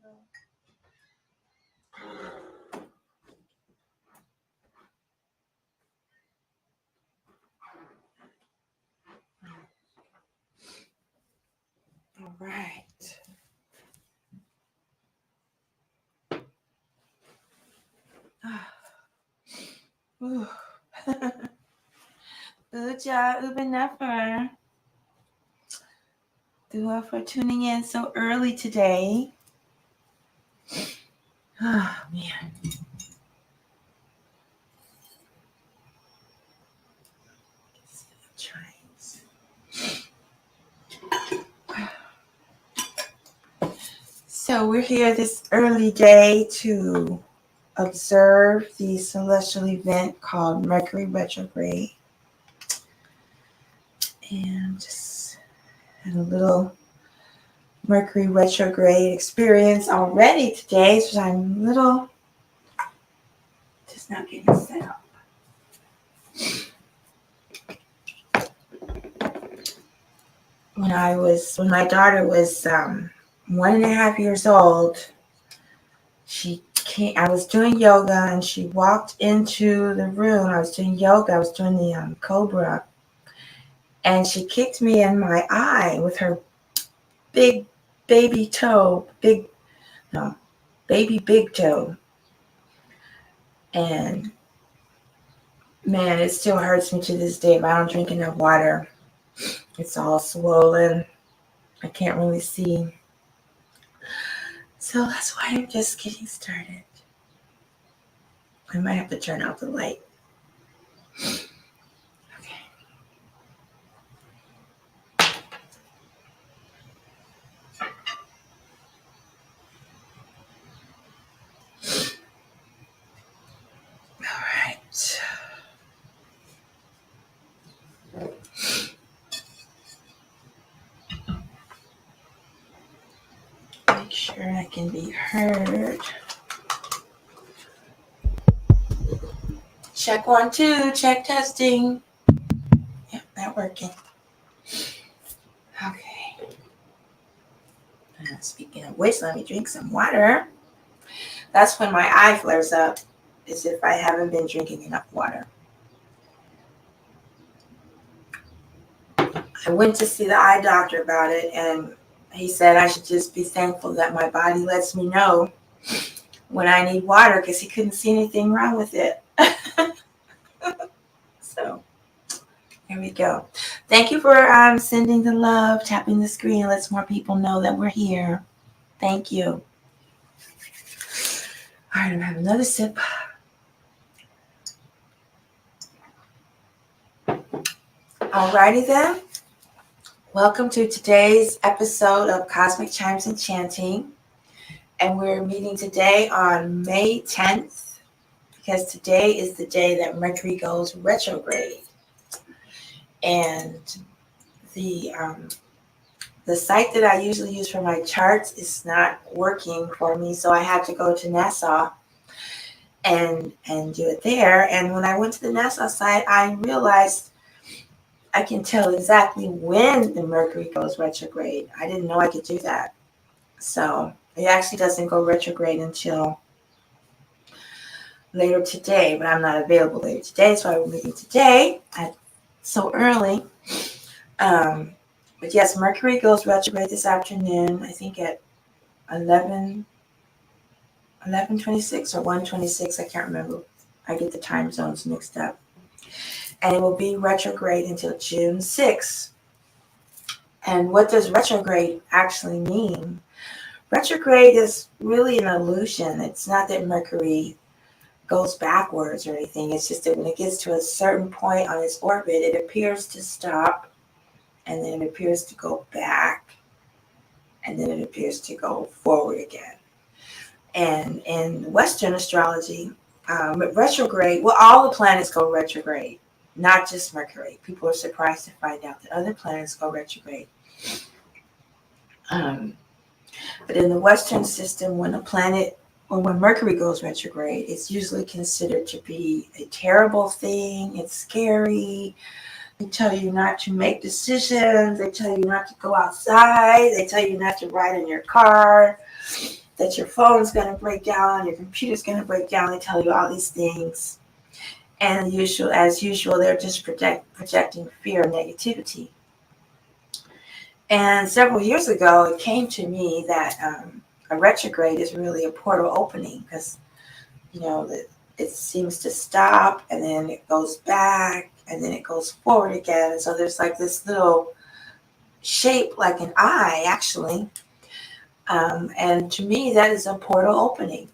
All right. Uja Ubenefer. Dua for tuning in so early today. Oh, man. So we're here this early day to observe the celestial event called Mercury Retrograde. And just had a little Mercury Retrograde experience already today, so I'm a little just not getting set up. When my daughter was 1.5 years old, I was doing yoga and she walked into the room. I was doing yoga. I was doing the cobra. And she kicked me in my eye with her big baby toe, big toe. And man, it still hurts me to this day if I don't drink enough water. It's all swollen. I can't really see. So that's why I'm just getting started. I might have to turn out the light. Okay. All right. Make sure I can be heard. Check 1, 2, check testing. Yep, that working. Okay. Speaking of which, let me drink some water. That's when my eye flares up, is if I haven't been drinking enough water. I went to see the eye doctor about it, and he said I should just be thankful that my body lets me know when I need water, because he couldn't see anything wrong with it. So here we go. Thank you for sending the love, tapping the screen, lets more people know that we're here. Thank you. All right, I'm gonna have another sip. Alrighty then. Welcome to today's episode of Cosmic Chimes and Chanting. And we're meeting today on May 10th, because today is the day that Mercury goes retrograde. And the site that I usually use for my charts is not working for me, so I had to go to Nassau and do it there. And when I went to the Nassau site, I realized I can tell exactly when the Mercury goes retrograde. I didn't know I could do that. So it actually doesn't go retrograde until later today, but I'm not available later today, so I'm meeting today so early. But yes, Mercury goes retrograde this afternoon, I think at 11:26 or 1:26, I can't remember. I get the time zones mixed up. And it will be retrograde until June 6th. And what does retrograde actually mean? Retrograde is really an illusion. It's not that Mercury goes backwards or anything. It's just that when it gets to a certain point on its orbit, it appears to stop, and then it appears to go back, and then it appears to go forward again. And in Western astrology, retrograde, well, all the planets go retrograde, not just Mercury. People are surprised to find out that other planets go retrograde. But in the Western system, when Mercury goes retrograde, it's usually considered to be a terrible thing. It's scary. They tell you not to make decisions. They tell you not to go outside. They tell you not to ride in your car. that your phone's going to break down, your computer's going to break down. They tell you all these things. And as usual, they're just projecting fear and negativity. And several years ago, it came to me that a retrograde is really a portal opening, because, it seems to stop and then it goes back and then it goes forward again. And so there's like this little shape like an eye, actually. And to me, that is a portal opening.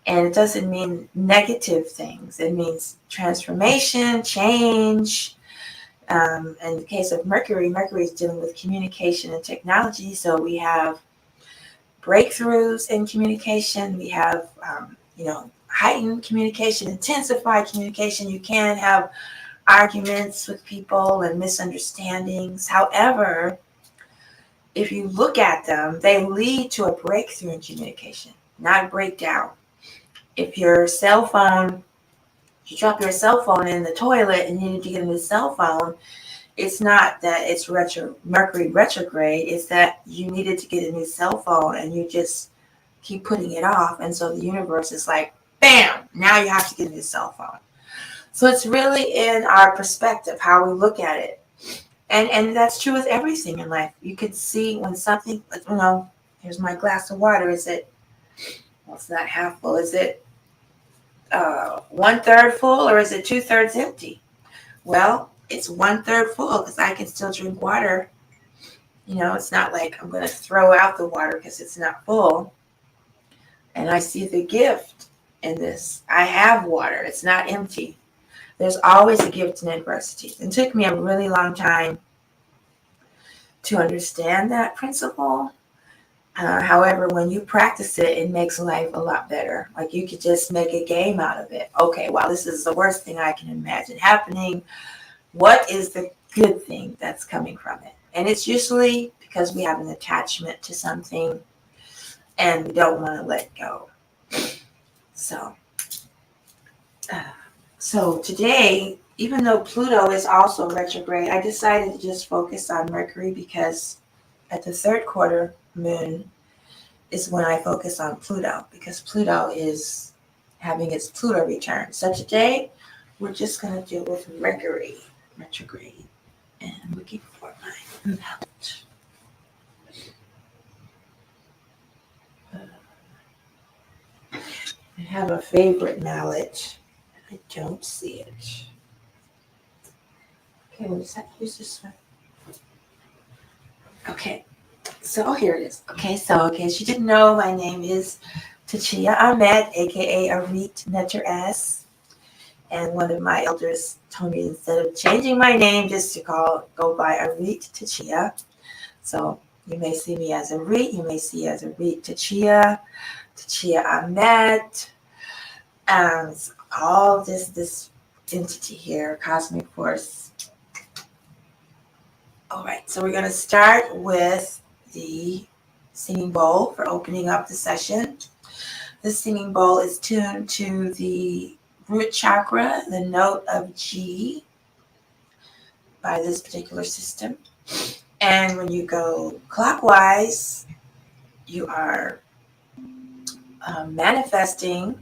And it doesn't mean negative things. It means transformation, change. In the case of Mercury is dealing with communication and technology. So we have breakthroughs in communication. We have, heightened communication, intensified communication. You can have arguments with people and misunderstandings. However, if you look at them, they lead to a breakthrough in communication, not a breakdown. If your cell phone, you drop your cell phone in the toilet and you need to get a new cell phone, it's not that it's Mercury retrograde. It's that you needed to get a new cell phone and you just keep putting it off. And so the universe is like, bam, now you have to get a new cell phone. So it's really in our perspective, how we look at it. And that's true with everything in life. You could see when something, here's my glass of water. Is it, well, it's not half full. Is it 1/3 full, or is it 2/3 empty? Well, it's 1/3 full because I can still drink water. It's not like I'm going to throw out the water because it's not full. And I see the gift in this. I have water. It's not empty. There's always a gift in adversity. It took me a really long time to understand that principle. However, when you practice it, it makes life a lot better. Like, you could just make a game out of it. Okay, well, this is the worst thing I can imagine happening. What is the good thing that's coming from it? And it's usually because we have an attachment to something and we don't want to let go. So today, even though Pluto is also retrograde, I decided to just focus on Mercury, because at the third quarter moon is when I focus on Pluto, because Pluto is having its Pluto return. So today, we're just going to deal with Mercury retrograde. And I'm looking for my mallet. I have a favorite mallet. I don't see it. Okay, we'll just have to use this one. Okay, so here it is. Okay, so in case you didn't know, my name is Djehuty Ahmed, aka Arit Netter-S. And one of my elders told me, instead of changing my name, just to go by Arit Djehuty. So you may see me as Arit, you may see as Arit Djehuty Ahmed. All this entity here, cosmic force. All right, so we're going to start with the singing bowl for opening up the session. The singing bowl is tuned to the root chakra, the note of G, by this particular system. And when you go clockwise, you are manifesting.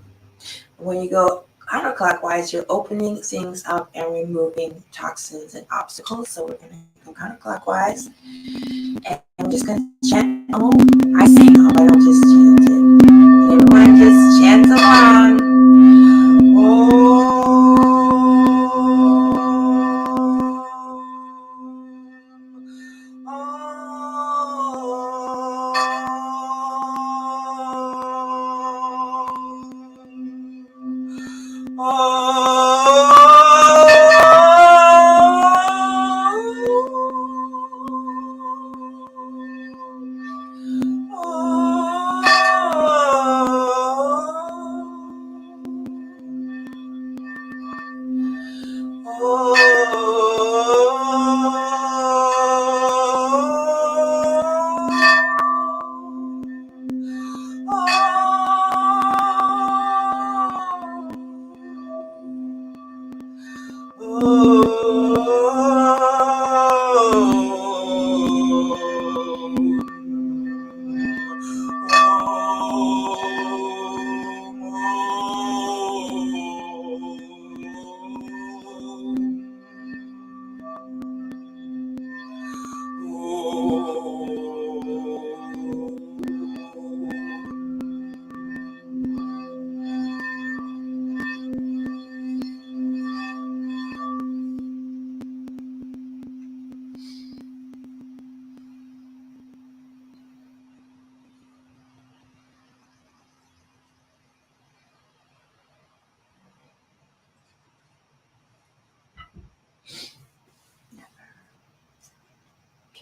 When you go counterclockwise, you're opening things up and removing toxins and obstacles. So we're going to go counterclockwise. And I'm just going to chant. Oh, I sing. Oh, I don't just chant it. Everyone just chant along.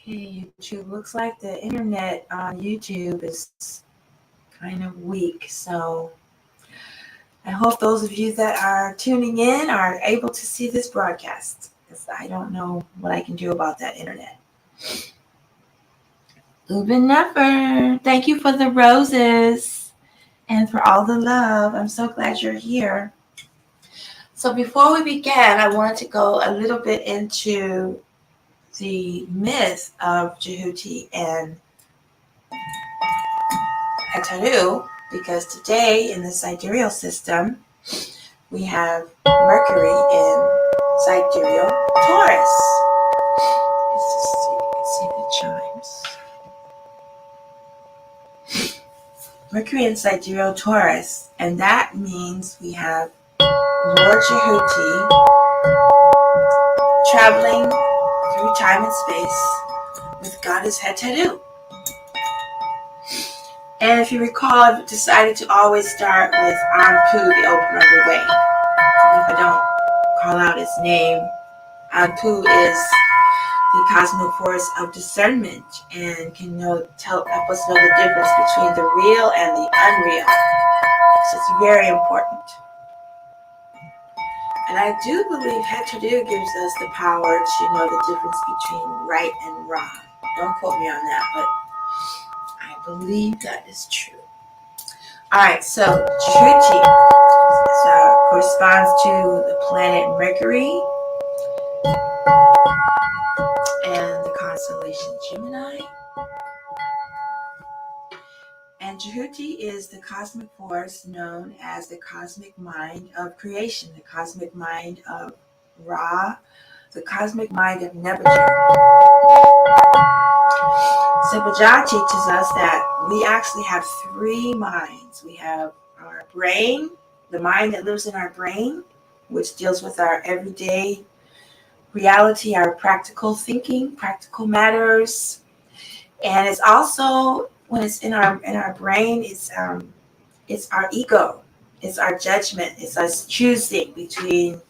Okay, YouTube. Looks like the internet on YouTube is kind of weak. So I hope those of you that are tuning in are able to see this broadcast, because I don't know what I can do about that internet. Ubin Never, thank you for the roses and for all the love. I'm so glad you're here. So before we begin, I wanted to go a little bit into the myth of Djehuty and Djehuty, because today in the sidereal system, we have Mercury in sidereal Taurus. Let's just see, you can see the chimes. Mercury in sidereal Taurus, and that means we have Lord Djehuty traveling through time and space with Goddess Djehuty. And if you recall, I've decided to always start with Anpu, the opener of the way. Even if I don't call out his name, Anpu is the cosmic force of discernment and can help us know the difference between the real and the unreal. So it's very important. And I do believe Djehuty gives us the power to know the difference between right and wrong. Don't quote me on that, but I believe that is true. All right, so Djehuty corresponds to the planet Mercury and the constellation Gemini. And Djehuty is the cosmic force known as the cosmic mind of creation, the cosmic mind of Ra, the cosmic mind of Nebuchadnezzar. Simpajah teaches us that we actually have three minds. We have our brain, the mind that lives in our brain, which deals with our everyday reality, our practical thinking, practical matters. And it's also, when it's in our brain, it's our ego, it's our judgment, it's us choosing between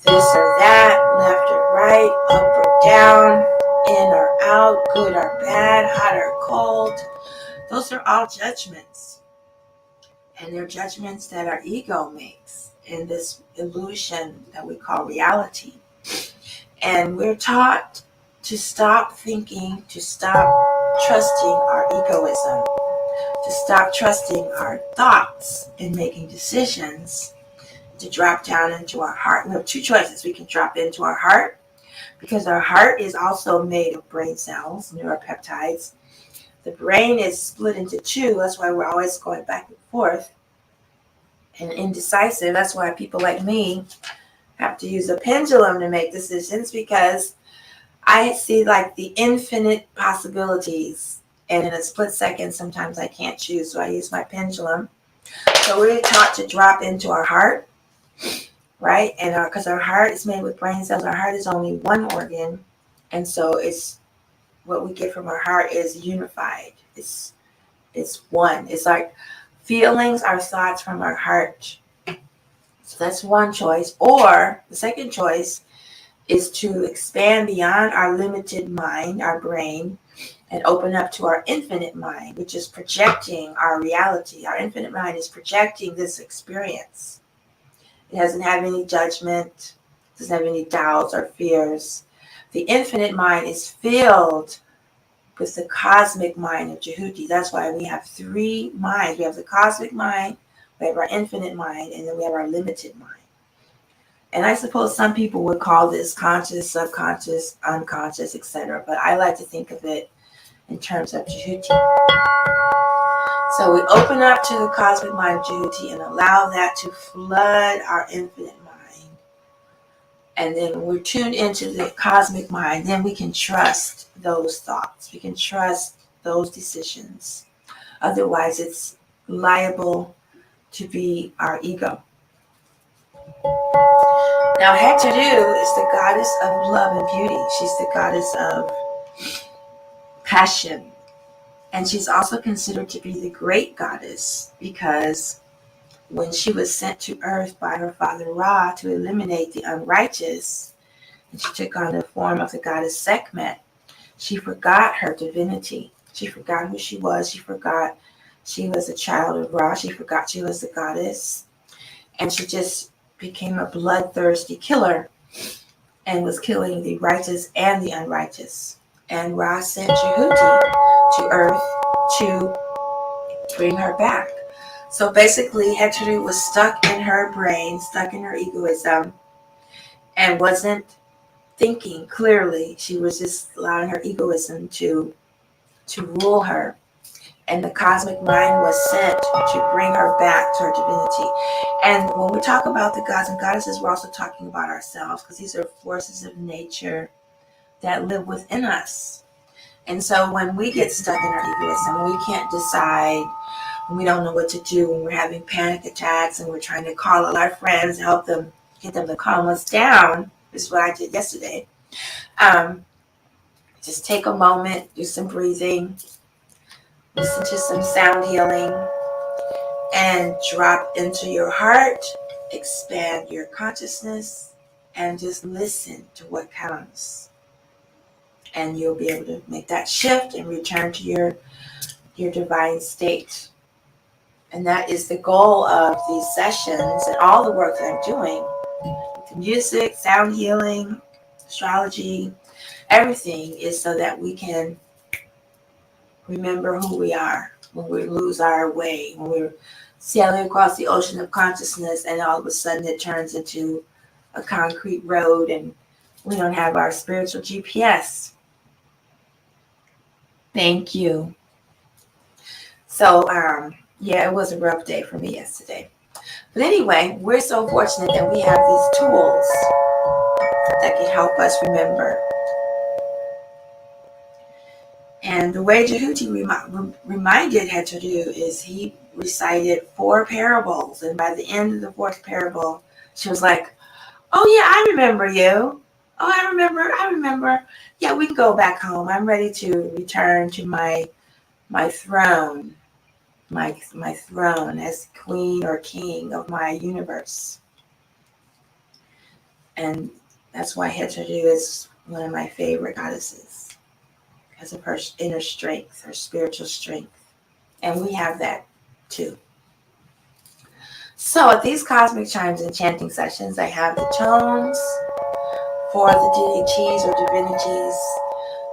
this or that, left or right, up or down, in or out, good or bad, hot or cold. Those are all judgments. And they're judgments that our ego makes in this illusion that we call reality. And we're taught to stop thinking, to stop trusting our egoism, to stop trusting our thoughts in making decisions, to drop down into our heart. We have two choices. We can drop into our heart, because our heart is also made of brain cells, neuropeptides. The brain is split into two. That's why we're always going back and forth and indecisive. That's why people like me have to use a pendulum to make decisions, because I see like the infinite possibilities, and in a split second sometimes I can't choose, so I use my pendulum. So we're taught to drop into our heart, right? And because our heart is made with brain cells, our heart is only one organ, and so it's what we get from our heart is unified. It's one. It's like feelings are thoughts from our heart. So that's one choice. Or the second choice is to expand beyond our limited mind, our brain, and open up to our infinite mind, which is projecting our reality. Our infinite mind is projecting this experience. It doesn't have any judgment, doesn't have any doubts or fears. The infinite mind is filled with the cosmic mind of Djehuty. That's why we have three minds. We have the cosmic mind, we have our infinite mind, and then we have our limited mind. And I suppose some people would call this conscious, subconscious, unconscious, etc. But I like to think of it in terms of Djehuty. So we open up to the cosmic mind of Djehuty and allow that to flood our infinite mind. And then when we're tuned into the cosmic mind, then we can trust those thoughts. We can trust those decisions. Otherwise, it's liable to be our ego. Now, Djehuty is the goddess of love and beauty. She's the goddess of passion. And she's also considered to be the great goddess, because when she was sent to earth by her father Ra to eliminate the unrighteous, and she took on the form of the goddess Sekhmet, She forgot her divinity. She forgot who she was. She forgot she was a child of Ra. She forgot she was a goddess. And she just became a bloodthirsty killer and was killing the righteous and the unrighteous. And Ra sent Djehuty to Earth to bring her back. So basically, Djehuty was stuck in her brain, stuck in her egoism, and wasn't thinking clearly. She was just allowing her egoism to rule her. And the cosmic mind was sent to bring her back to her divinity. And when we talk about the gods and goddesses, we're also talking about ourselves, because these are forces of nature that live within us. And so when we get stuck in our egoism, when we can't decide, when we don't know what to do, when we're having panic attacks and we're trying to call all our friends, help them, get them to calm us down, this is what I did yesterday. Just take a moment, do some breathing, listen to some sound healing, and drop into your heart, expand your consciousness, and just listen to what comes. And you'll be able to make that shift and return to your divine state. And that is the goal of these sessions and all the work that I'm doing. The music, sound healing, astrology, everything is so that we can remember who we are when we lose our way, when we're sailing across the ocean of consciousness and all of a sudden it turns into a concrete road and we don't have our spiritual GPS. Thank you. So, yeah, it was a rough day for me yesterday. But anyway, we're so fortunate that we have these tools that can help us remember. And the way Djehuty reminded Djehuty is he recited 4 parables. And by the end of the 4th parable, she was like, oh yeah, I remember you. Oh, I remember. Yeah, we can go back home. I'm ready to return to my throne. My throne as queen or king of my universe. And that's why Djehuty is one of my favorite goddesses. As of her inner strength, her spiritual strength. And we have that too. So at these cosmic chimes and chanting sessions, I have the tones for the deities or divinities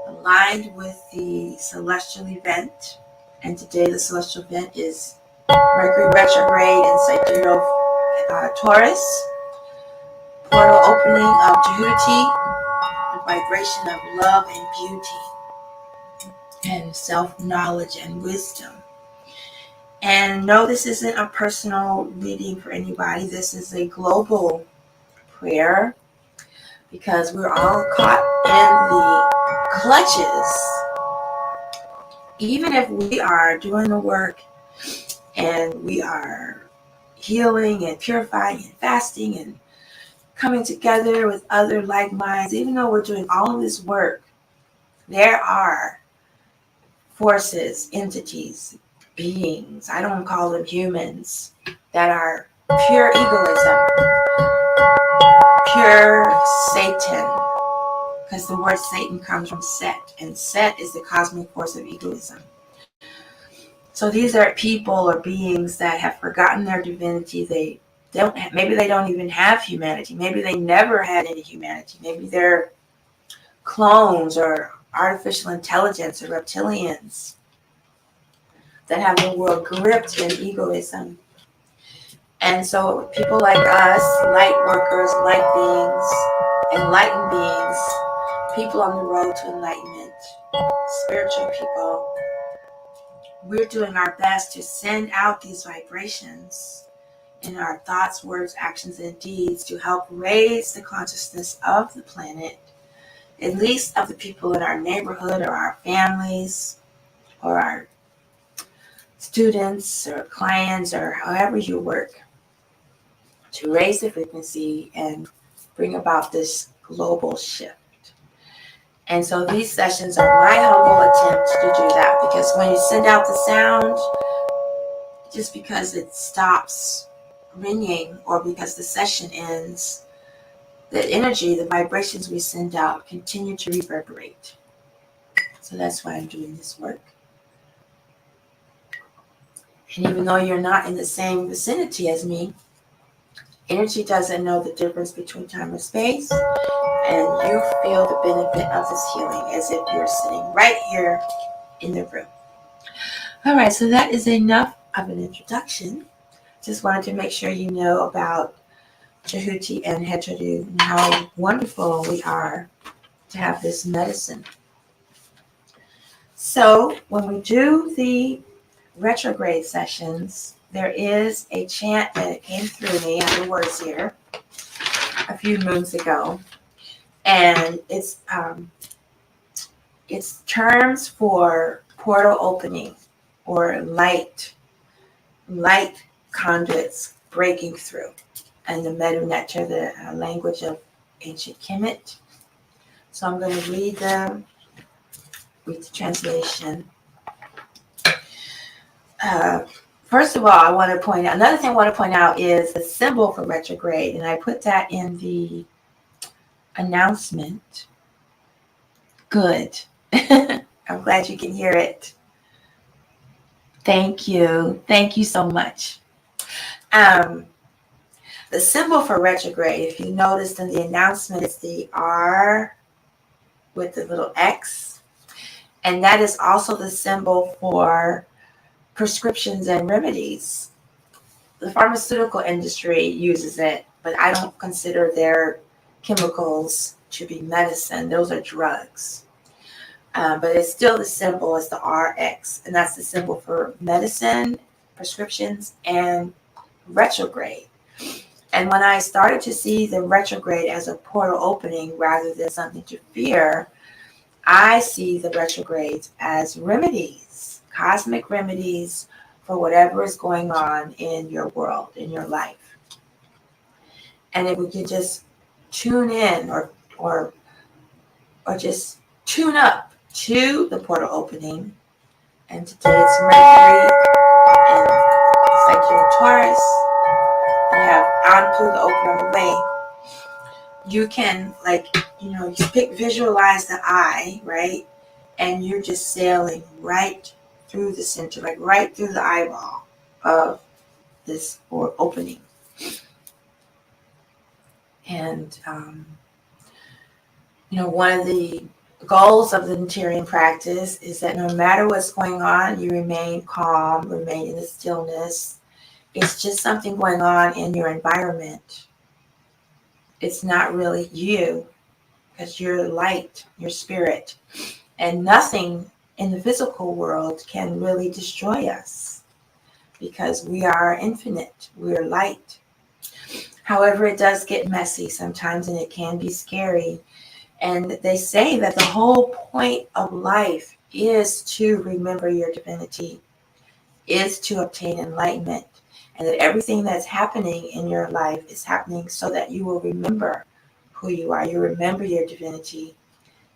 aligned with the celestial event. And today the celestial event is Mercury Retrograde in Sidereal Taurus. Portal opening of Djehuty, the vibration of love and beauty, and self-knowledge and wisdom. And no, this isn't a personal reading for anybody. This is a global prayer because we're all caught in the clutches. Even if we are doing the work and we are healing and purifying and fasting and coming together with other like minds, even though we're doing all of this work, there are forces, entities, beings, I don't call them humans, that are pure egoism, pure Satan, because the word Satan comes from Set, and Set is the cosmic force of egoism. So these are people or beings that have forgotten their divinity. Maybe they don't even have humanity. Maybe they never had any humanity. Maybe they're clones or artificial intelligence or reptilians that have the world gripped in egoism. And so people like us, light workers, light beings, enlightened beings, people on the road to enlightenment, spiritual people, we're doing our best to send out these vibrations in our thoughts, words, actions, and deeds to help raise the consciousness of the planet, at least of the people in our neighborhood or our families or our students or clients or however you work, to raise the frequency and bring about this global shift. And so these sessions are my humble attempt to do that, because when you send out the sound, just because it stops ringing or because the session ends, the energy, the vibrations we send out continue to reverberate. So that's why I'm doing this work. And even though you're not in the same vicinity as me, energy doesn't know the difference between time and space. And you feel the benefit of this healing as if you're sitting right here in the room. All right, so that is enough of an introduction. Just wanted to make sure you know about Djehuty and Djehuty and how wonderful we are to have this medicine. So when we do the retrograde sessions, there is a chant that came through me, I have the words here, a few moons ago. And it's terms for portal opening or light conduits breaking through. And the Medu Nectar, the language of ancient Kemet. So I'm going to read the translation. First of all, I want to point out, another thing I want to point out is the symbol for retrograde. And I put that in the announcement. Good. I'm glad you can hear it. Thank you. Thank you so much. The symbol for retrograde, if you noticed in the announcement, is the R with the little X. And that is also the symbol for prescriptions and remedies. The pharmaceutical industry uses it, but I don't consider their chemicals to be medicine. Those are drugs. But it's still the symbol as the RX, and that's the symbol for medicine, prescriptions, and retrograde. And when I started to see the retrograde as a portal opening rather than something to fear, I see the retrogrades as remedies, cosmic remedies for whatever is going on in your world, in your life. And if we could just tune in or just tune up to the portal opening, and today it's Mercury and Taurus. You have Anpu, the opener of the way. You can, visualize the eye, right? And you're just sailing right through the center, like right through the eyeball of this or opening. And, one of the goals of the Naturian practice is that no matter what's going on, you remain calm, remain in the stillness. It's just something going on in your environment. It's not really you, because you're light, your spirit. And nothing in the physical world can really destroy us because we are infinite, we're light. However, it does get messy sometimes and it can be scary. And they say that the whole point of life is to remember your divinity, is to obtain enlightenment, and that everything that's happening in your life is happening so that you will remember who you are, you remember your divinity,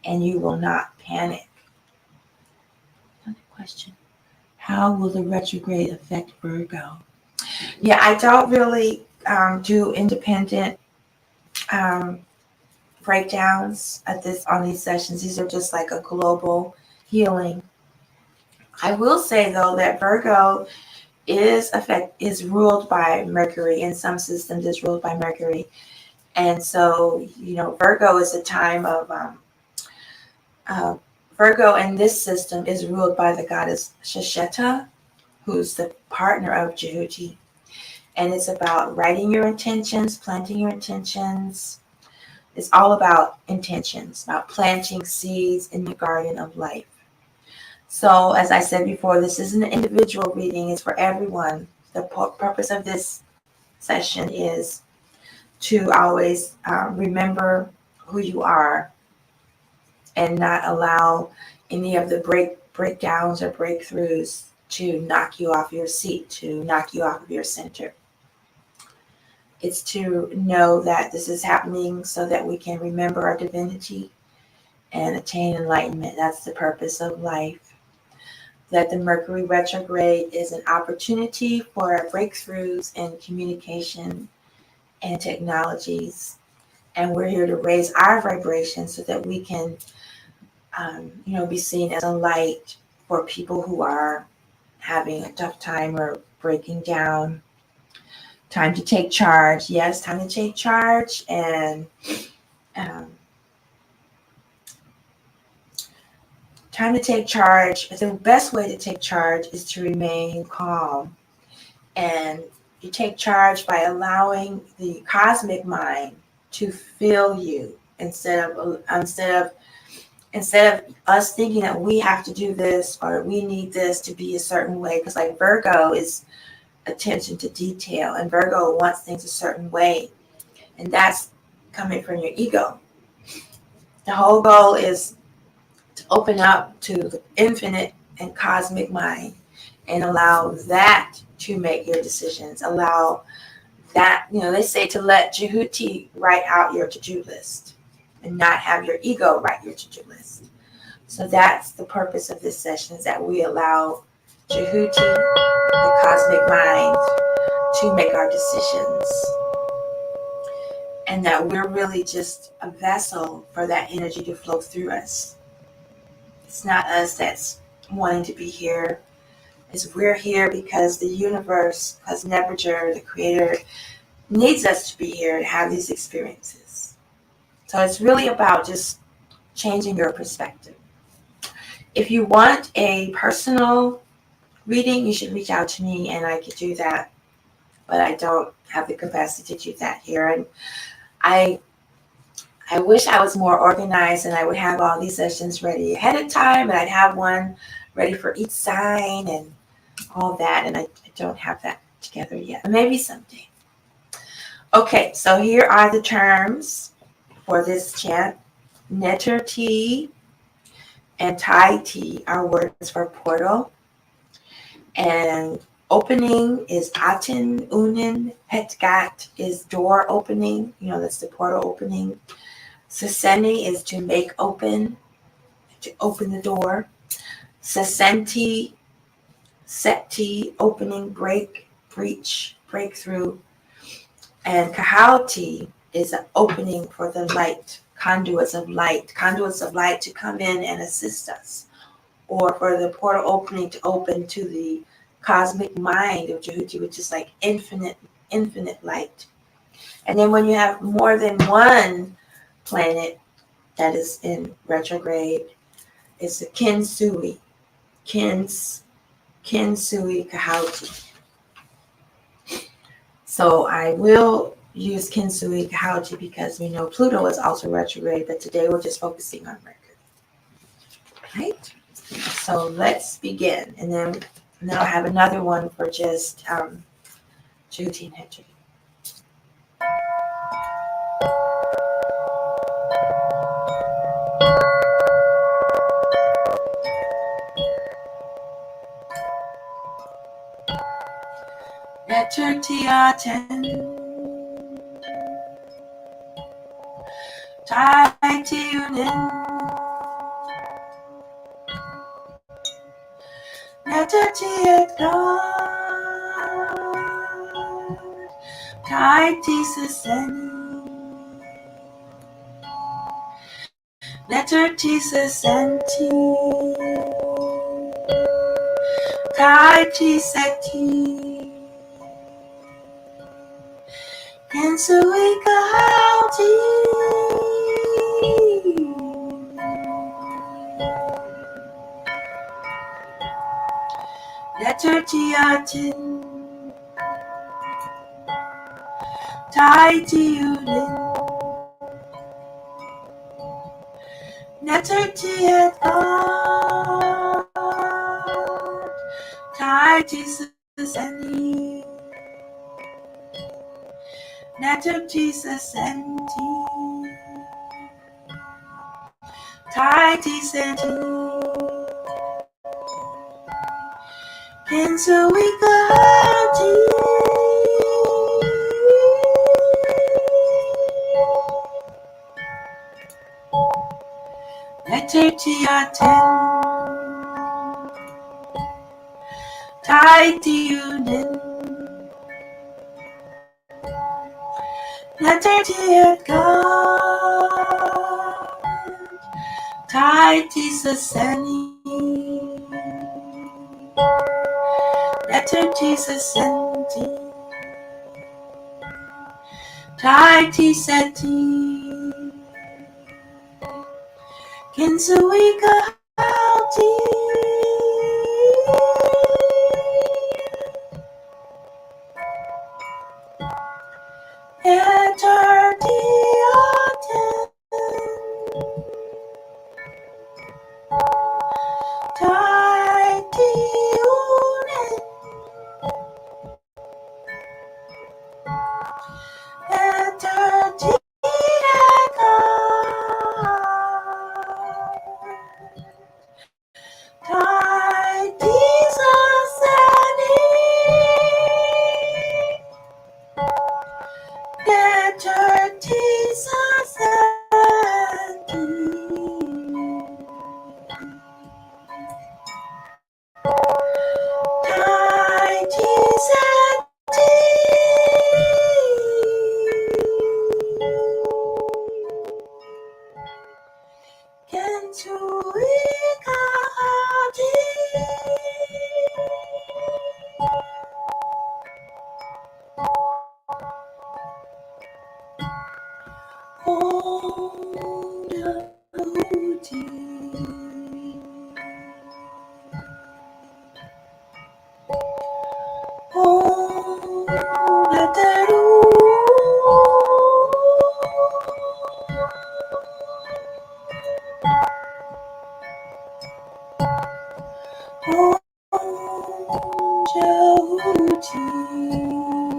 and you will not panic. Another question. How will the retrograde affect Virgo? Yeah, I don't really do independent breakdowns on these sessions. These are just like a global healing. I will say though that Virgo is ruled by Mercury. In some systems is ruled by Mercury. And so, Virgo is a time of Virgo in this system is ruled by the goddess Shasheta, who's the partner of Djehuty. And it's about writing your intentions, planting your intentions. It's all about intentions, about planting seeds in the garden of life. So, as I said before, this isn't an individual reading, it's for everyone. The purpose of this session is to always remember who you are and not allow any of the breakdowns or breakthroughs to knock you off your seat, to knock you off of your center. It's to know that this is happening so that we can remember our divinity and attain enlightenment. That's the purpose of life. That the Mercury retrograde is an opportunity for breakthroughs in communication and technologies. And we're here to raise our vibration so that we can be seen as a light for people who are having a tough time or breaking down. Time to take charge. Yes, time to take charge. And time to take charge. The best way to take charge is to remain calm. And you take charge by allowing the cosmic mind to fill you instead of us thinking that we have to do this or we need this to be a certain way. Because like Virgo is attention to detail, and Virgo wants things a certain way, and that's coming from your ego. The whole goal is to open up to the infinite and cosmic mind and allow that to make your decisions. Allow that, they say to let Djehuty write out your to-do list and not have your ego write your to-do list. So that's the purpose of this session, is that we allow Djehuty, the cosmic mind, to make our decisions. And that we're really just a vessel for that energy to flow through us. It's not us that's wanting to be here. It's we're here because the universe, Cosnebrager, the creator, needs us to be here to have these experiences. So it's really about just changing your perspective. If you want a personal reading, you should reach out to me and I could do that. But I don't have the capacity to do that here. And I wish I was more organized and I would have all these sessions ready ahead of time, and I'd have one ready for each sign and all that. And I don't have that together yet. Maybe someday. Okay, so here are the terms for this chant. Djehuty and Djehuty are words for portal. And opening is Aten, Unen, Petgat is door opening. That's the portal opening. Seseni is to make open, to open the door. Sesenti, Septi, opening, break, breach, breakthrough. And Djehuty is an opening for the light, conduits of light to come in and assist us. Or for the portal opening to open to the cosmic mind of Djehuty, which is like infinite light. And then when you have more than one planet that is in retrograde, it's a Kinsui Djehuty. So I will use Kinsui Djehuty because we know Pluto is also retrograde, but today we're just focusing on Mercury. Right? So let's begin. And then I'll have another one for just Djehuty and Djehuty. Djehuty Aten, Djehuty Unen, Djehuty God, Djehuty Seseni, Djehuty Sesenti, Djehuty Seti, Kinsui Djehuty, Djehuty Aten, Djehuty Unen, Djehuty God, Djehuty Seseni, Djehuty Sesenti, Djehuty Seti, Kinsui Djehuty, Djehuty Aten, Djehuty Unen, Djehuty God, Djehuty Sasani, Djehuty Sasani, Djehuty Seti, Kinsuika Hauti, Djehuty Aten, Djehuty Unen, Djehuty Djehuty Sasani, Djehuty Sasani, Djehuty Seti, Kensuika Hauti, Om Djehuty, Om Djehuty, Om Djehuty,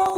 Om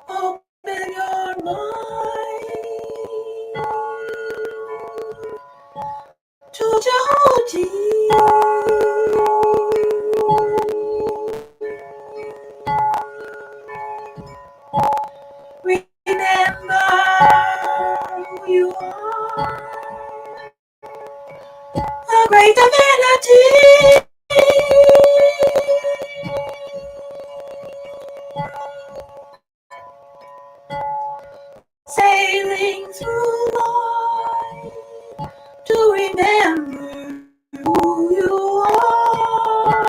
Open your mind to Djehuty. Remember who you are, a great divinity. Sailing through life to remember who you are.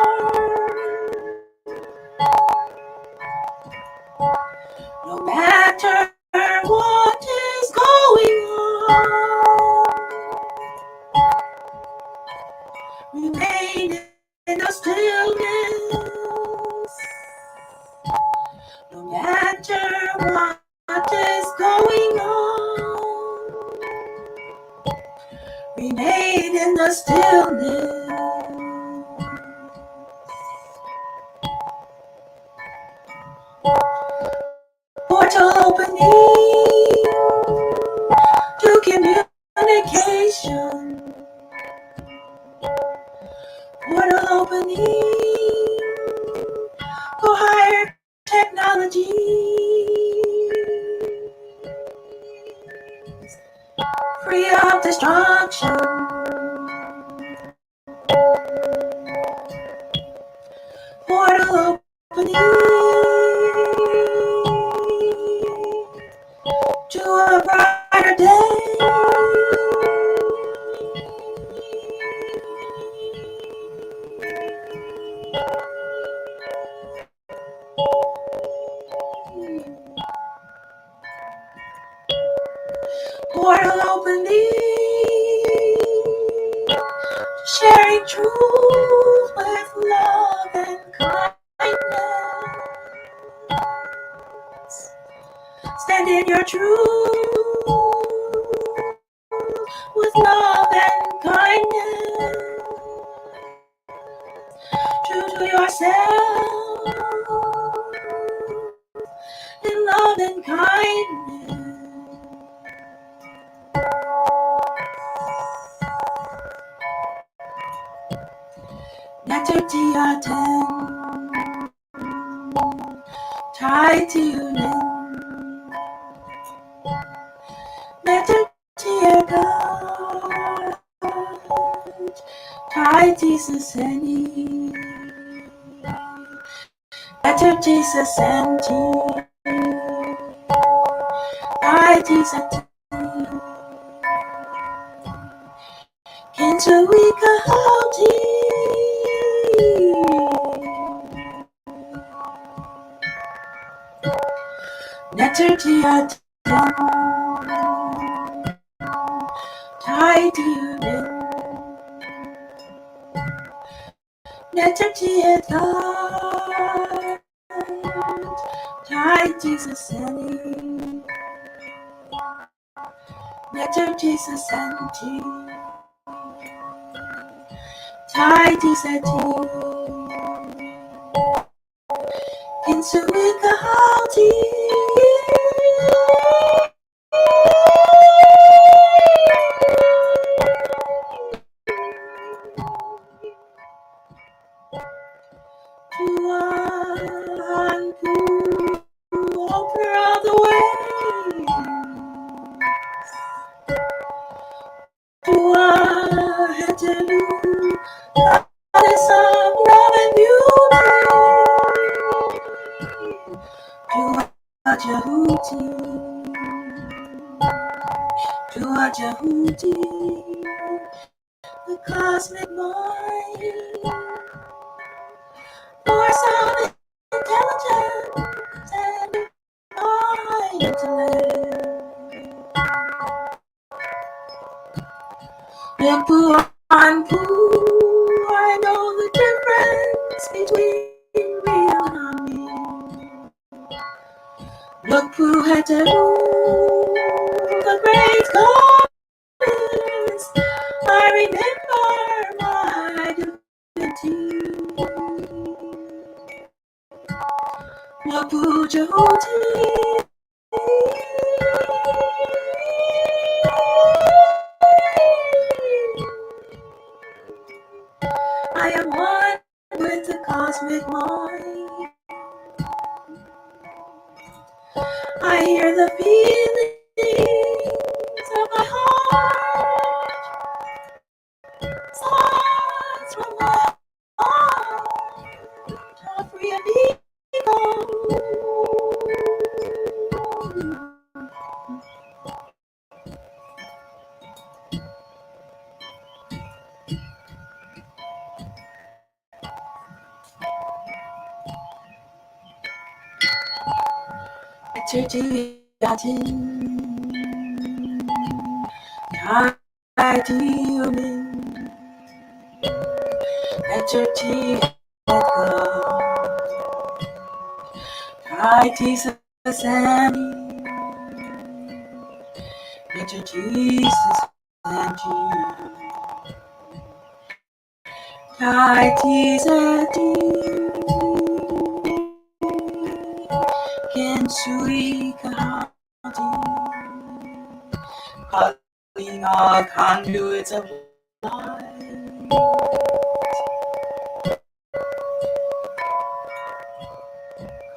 No matter what is going on, remain in the stillness. No matter what is going on, remain in the stillness. Portal opening to communication. Portal opening for higher technology. Free of destruction. Portal opening to a brighter day. Portal opening sharing truth with love and kindness. Stand in your truth with love and kindness. True to yourself in love and kindness. Djehuty, try to live. Djehuty, try to sustain. Djehuty, senti. Try to sustain. Into weak Djehuty. Djehuty, try to live. Djehuty, try to sustain. Djehuty, senti. Try to settle. Into weak Djehuty. Open all the way. Djehuty, goddess of love and beauty. Djehuty, Djehuty, the cosmic mind, force of intelligence and mind intellect. Look on poo, I know the difference between real and unreal. Look poo had to do the great goddess. I remember my divinity. Look poo Djehuty. I am one with the cosmic mind. I hear the feelings of my heart. Thoughts from my heart are free and equal. Djehuty, try to human. Djehuty, try to sustain. Djehuty, try to sustain. Sweet Djehuty, calling all conduits of light,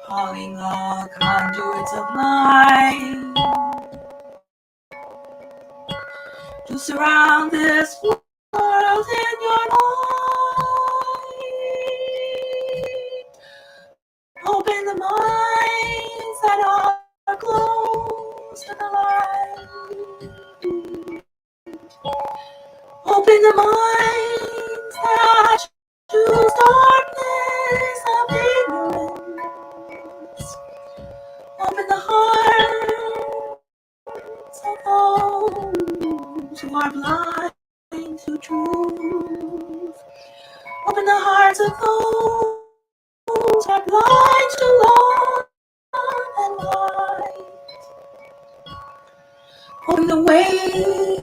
calling all conduits of light to surround this world in your light. Open the minds that are close to the light. Open the minds that choose darkness of ignorance. Open the hearts of those who are blind to truth. hearts of those are blind to love and light. Open the ways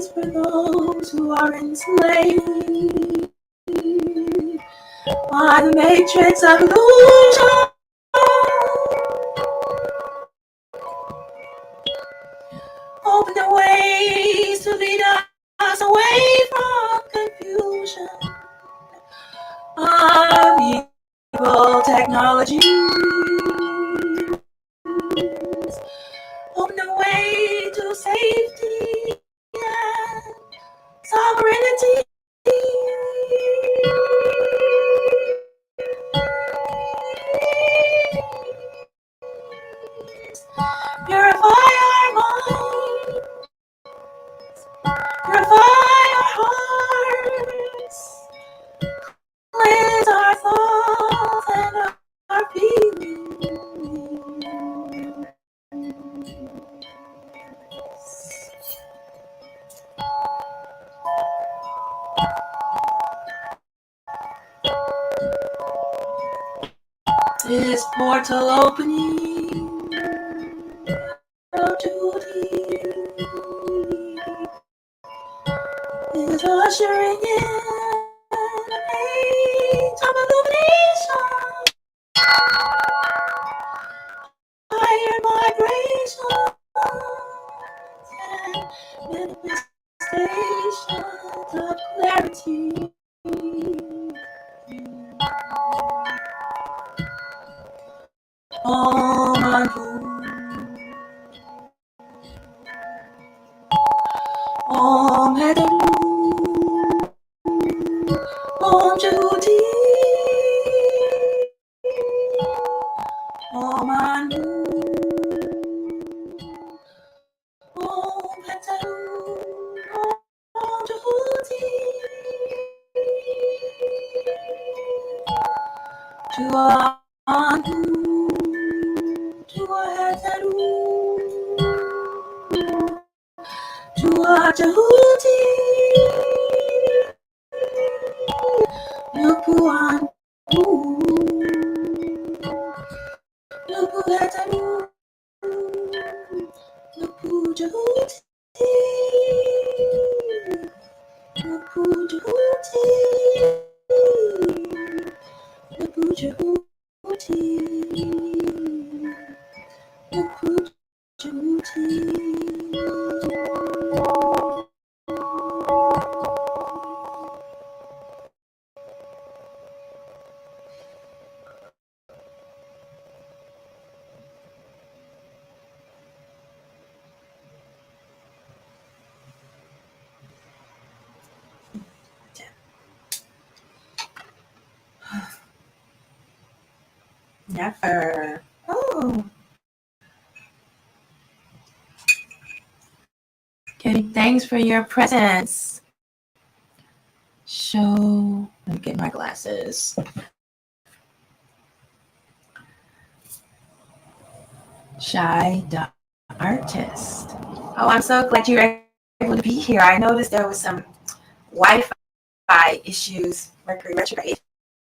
for those who are enslaved by the matrix of illusion. Open the ways to lead us away from confusion of evil technology. Open the way to safety and sovereignty. Purify our minds, purify our hearts, cleanse our thoughts and our feelings. This portal opening of Djehuty is ushering in an age of illumination, higher vibrations and manifestations of clarity. Om Anhu, Om Hadalu, Om Djehuty, Om Anhu, Om Hadalu, Om Djehuty, Anhu, Hadalu, Djehuty, Nupu Anhu, Nupu Hadalu, Nupu Djehuty, Nupu Djehuty, Nupu Djehuty, Nupu Djehuty. Never. Oh. Giving thanks for your presence. Show. Let me get my glasses. Shy the artist. Oh, I'm so glad you're able to be here. I noticed there was some Wi-Fi issues, Mercury Retrograde.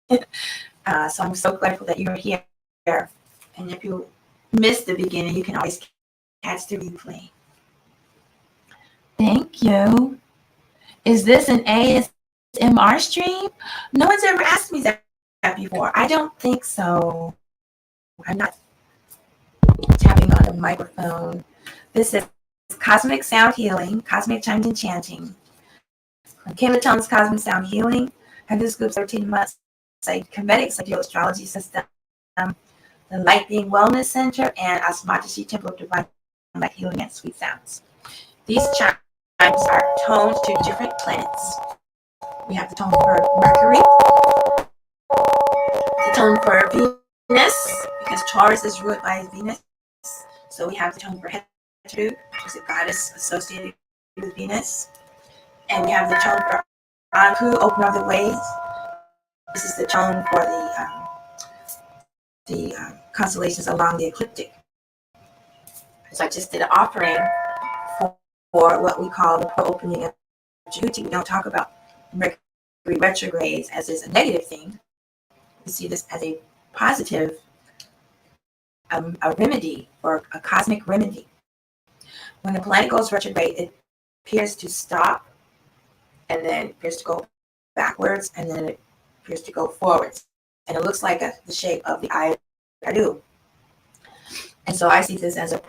So I'm so grateful that you're here. And if you missed the beginning, you can always catch the replay. Thank you. Is this an ASMR stream? No one's ever asked me that before. I don't think so. I'm not tapping on a microphone. This is Cosmic Sound Healing, Cosmic Chimes and Chanting. Kim Tone's Cosmic Sound Healing, and this group's 13 months Kemetic Psycho Astrology System, the Light Being Wellness Center, and Osmotishi Temple of Divine Light Healing and Sweet Sounds. These chimes are toned to different planets. We have the tone for Mercury, the tone for Venus, because Taurus is ruled by Venus. So we have the tone for Djehuty, which is a goddess associated with Venus. And we have the tone for Anhu, open of the ways. This is the tone for the constellations along the ecliptic. So I just did an offering for what we call the opening of Djehuty. We don't talk about Mercury retrogrades as is a negative thing, we see this as a positive, a remedy or a cosmic remedy. When the planet goes retrograde, it appears to stop, and then it appears to go backwards, and then it appears to go forwards. And it looks like the shape of the eye of Djehuty. And so I see this as a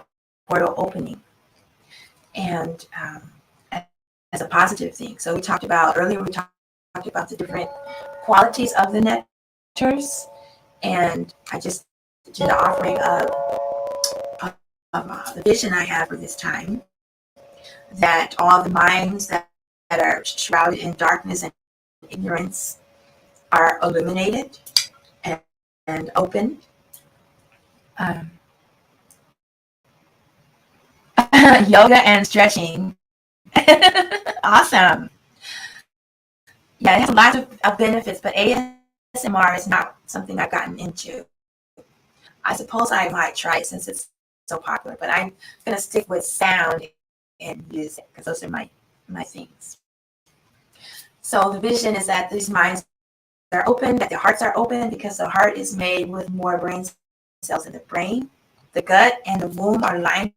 portal opening, and as a positive thing. So we talked about earlier, we talked about the different qualities of the nectars, and I just did an offering of the vision I have for this time, that all the minds that are shrouded in darkness and ignorance are illuminated and opened. Yoga and stretching. Awesome. Yeah, it has lots of benefits, but ASMR is not something I've gotten into. I suppose I might try it since it's so popular, but I'm going to stick with sound and music because those are my things. So the vision is that these minds are open, that their hearts are open, because the heart is made with more brain cells in the brain. The gut and the womb are lined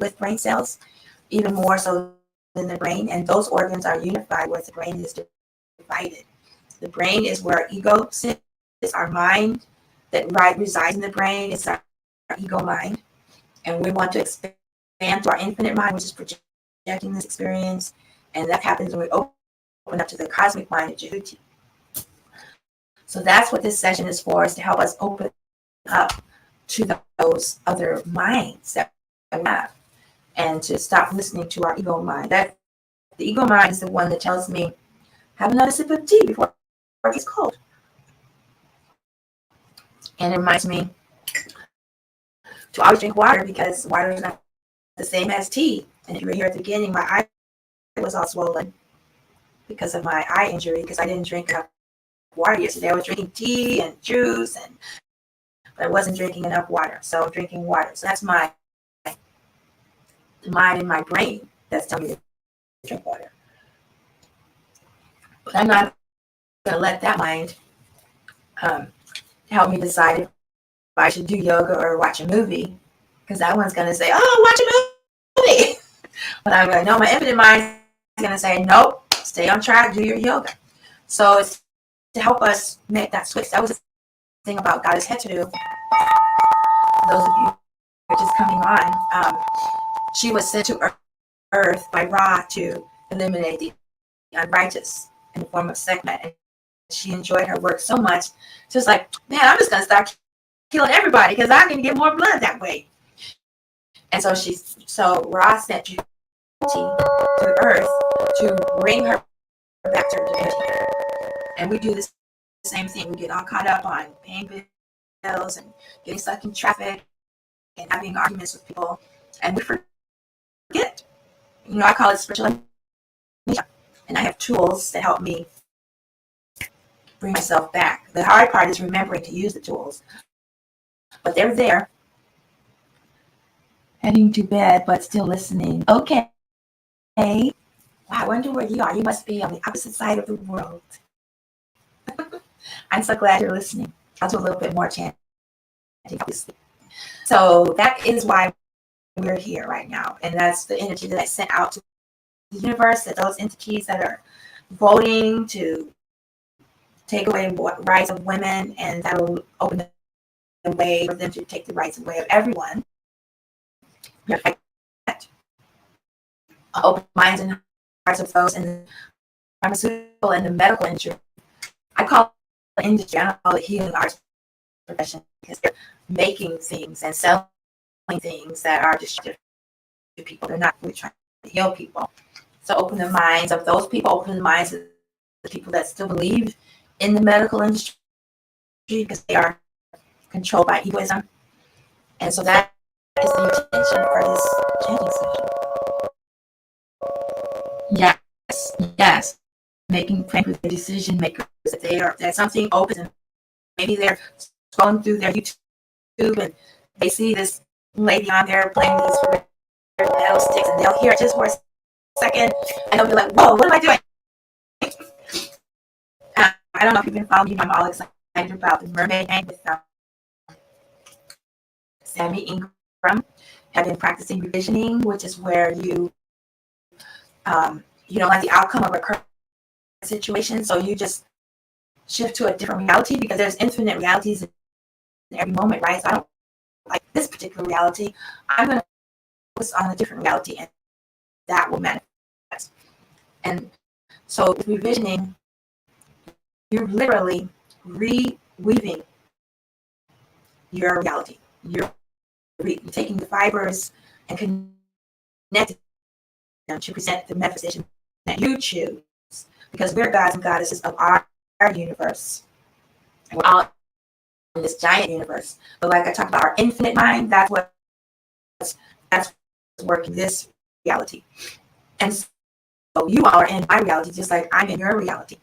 with brain cells, even more so than the brain, and those organs are unified where the brain is divided. The brain is where our ego sits, our mind that resides in the brain is our ego mind, and we want to expand to our infinite mind, which is projecting this experience, and that happens when we open up to the cosmic mind of Djehuty. So that's what this session is for, is to help us open up to those other minds that we have, and to stop listening to our ego mind. That the ego mind is the one that tells me, have another sip of tea before it gets cold. And it reminds me to always drink water, because water is not the same as tea. And if you were here at the beginning, my eye was all swollen because of my eye injury, because I didn't drink enough water yesterday. I was drinking tea and juice, but I wasn't drinking enough water. So I'm drinking water. So that's my mind and my brain that's telling me to drink water. But I'm not going to let that mind help me decide if I should do yoga or watch a movie, because that one's going to say, oh, watch a movie. But I'm going to know my infinite mind is going to say, nope, stay on track, do your yoga. So it's to help us make that switch. That was the thing about Goddess Djehuty. Those of you who are just coming on, she was sent to earth by Ra to eliminate the unrighteous in the form of Sekhmet. And she enjoyed her work so much. She was like, man, I'm just going to start killing everybody because I can get more blood that way. And so Ra sent Djehuty to earth to bring her back to her divinity. And we do the same thing. We get all caught up on paying bills and getting stuck in traffic and having arguments with people. And we forget. I call it spiritual amnesia. And I have tools that help me bring myself back. The hard part is remembering to use the tools. But they're there. Heading to bed, but still listening. Okay. Wow, I wonder where you are. You must be on the opposite side of the world. I'm so glad you're listening. I'll do a little bit more chanting, obviously. So that is why we're here right now. And that's the energy that I sent out to the universe, that those entities that are voting to take away rights of women, and that will open the way for them to take the rights away of everyone. Open minds and hearts of those in the pharmaceutical and the medical industry. I call it industry, I don't call it healing arts profession, because they're making things and selling things that are destructive to people. They're not really trying to heal people. So open the minds of those people, open the minds of the people that still believe in the medical industry, because they are controlled by egoism. And so that is the intention for this chanting session. Yes. Making friends with the decision makers, that something opens, and maybe they're scrolling through their YouTube and they see this lady on there playing these metal sticks, and they'll hear it just for a second, and they'll be like, whoa, what am I doing? I don't know if you've been following me. I'm all excited about the mermaid and with Sammy Ingram. I've been practicing revisioning, which is where you don't like the outcome of a current situation, so you just shift to a different reality because there's infinite realities in every moment, right? So I don't like this particular reality. I'm going to focus on a different reality, and that will manifest. And so with revisioning, you're literally reweaving your reality. You're taking the fibers and connecting them to present the manifestation that you choose, because we're gods and goddesses of our universe. And we're all in this giant universe. But like I talked about, our infinite mind, that's what's working this reality. And so you all are in my reality, just like I'm in your reality.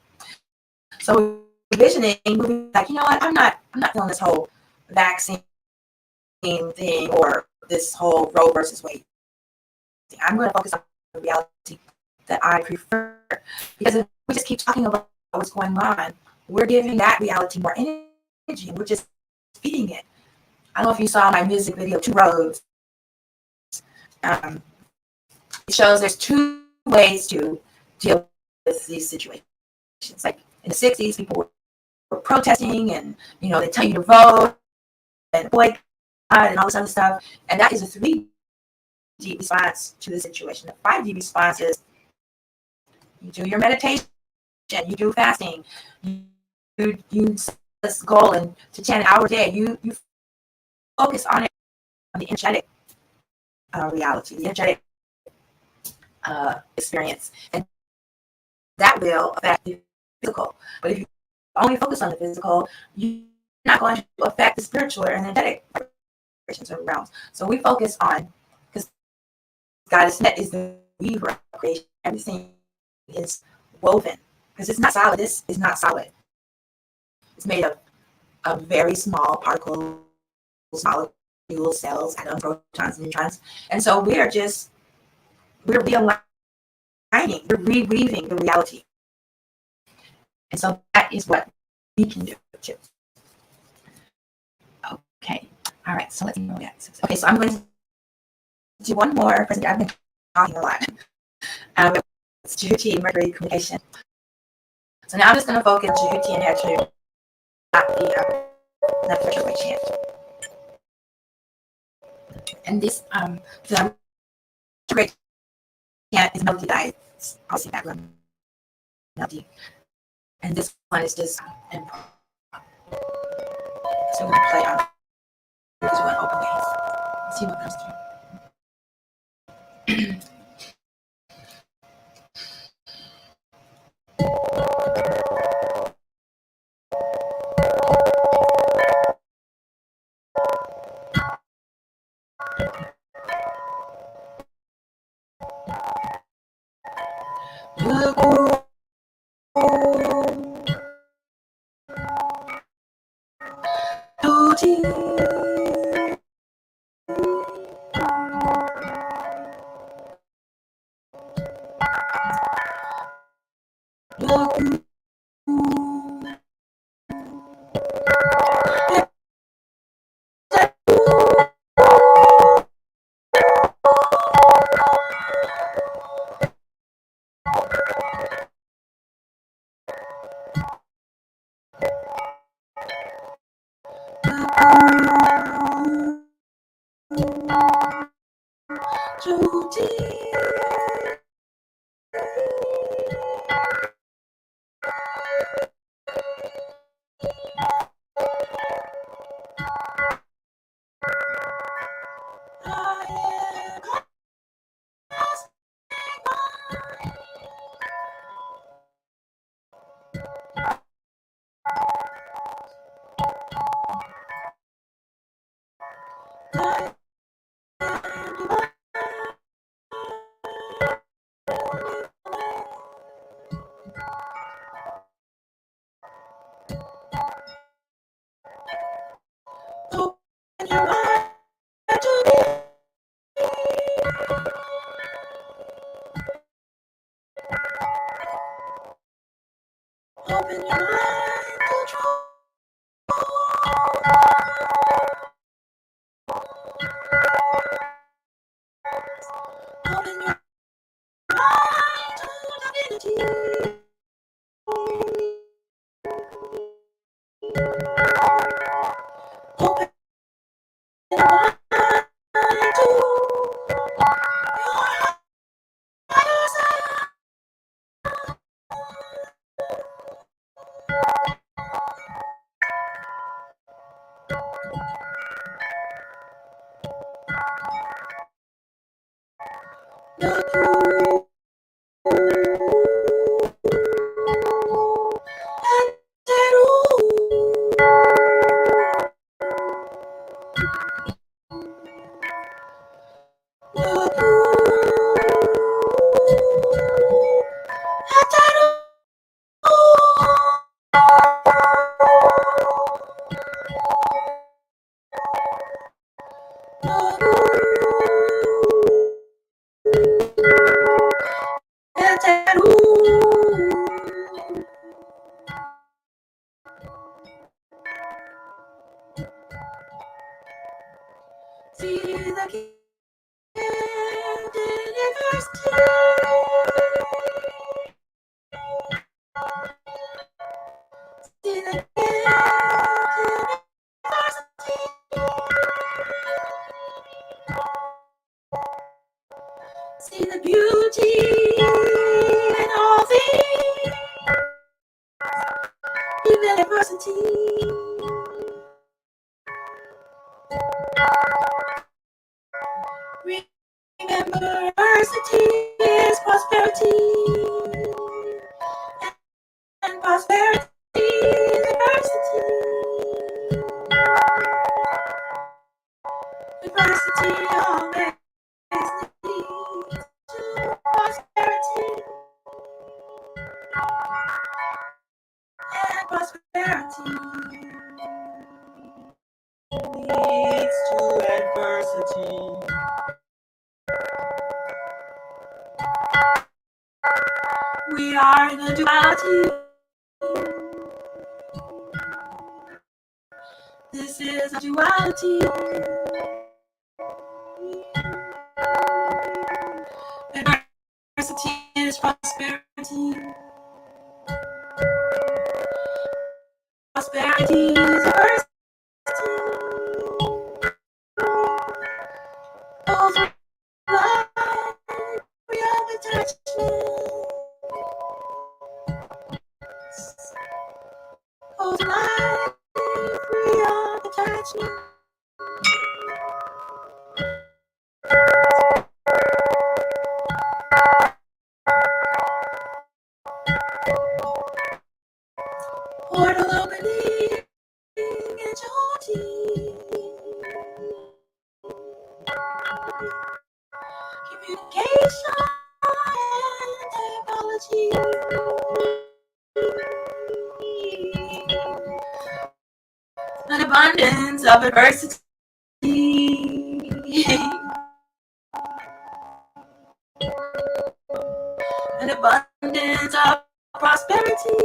So envisioning moving like, you know what, I'm not feeling this whole vaccine thing or this whole Roe versus Wade thing. I'm going to focus on the reality that I prefer. Because if we just keep talking about what's going on, we're giving that reality more energy, and we're just feeding it. I don't know if you saw my music video, Two Roads. It shows there's two ways to deal with these situations. Like in the 60s, people were protesting, and they tell you to vote and boycott and all this other stuff. And that is a 3D response to the situation. The 5D response is you do your meditation, you do fasting, you set this goal and to 10 hours a day. You focus on it, on the energetic reality, the energetic experience, and that will affect the physical. But if you only focus on the physical, you're not going to affect the spiritual or energetic vibrations or realms. So we focus on, because Goddess Net is the weaver of creation. Everything is woven, because it's not solid. This is not solid. It's made of very small particles, molecules, cells, atoms, protons, neutrons. And so we're realigning, we're reweaving the reality. And so that is what we can do too. Okay. All right. So let's go next. Okay. So I'm going to do one more present. I've been talking a lot. It's Djehuty, Mercury communication. So now I'm just going to focus Djehuty and Djehuty, not the retrograde chant. And this the retrograde chant is melody diet. I'll see background melody. And this one is just improv. So we're going to play on this one open ways. Let's see what comes through. Open your eyes. See the beauty in all things, even adversity. Remember, adversity is prosperity, and prosperity is adversity. Adversity always leads to prosperity, and prosperity leads to adversity. We are in a duality. This is a duality. Adversity is prosperity. Prosperity is adversity. Those are life free of attachment. Those life free of attachment. Portal opening in Djehuty. Communication and technology. An abundance of adversity. An abundance of prosperity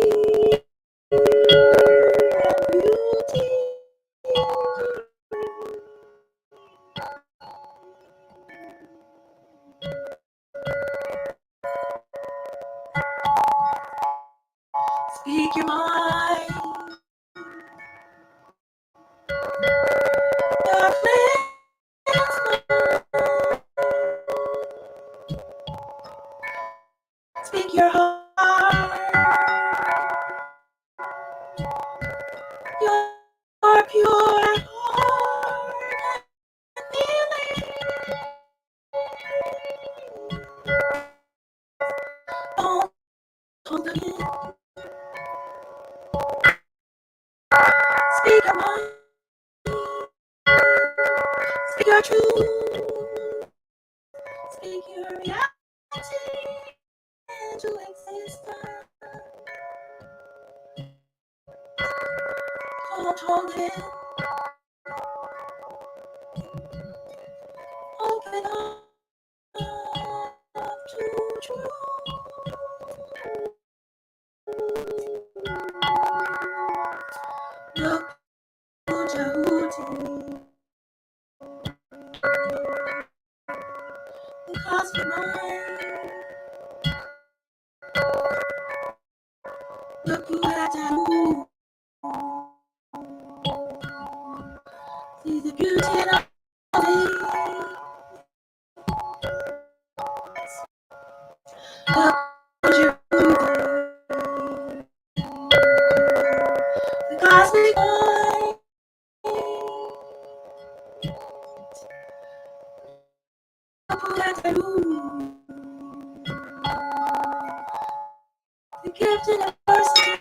and beauty. Speak your mind. Your plans. Speak your heart. Your pure heart and feeling. Don't hold it in. Speak your mind. Speak your truth. Speak your reality into existence. Don't hold it in. Open up to truth. The cosmic mind. Look who had Djehuty. See the beauty in all things. Look who Djehuty. The cosmic mind. Look who had Djehuty. The gift in adversity.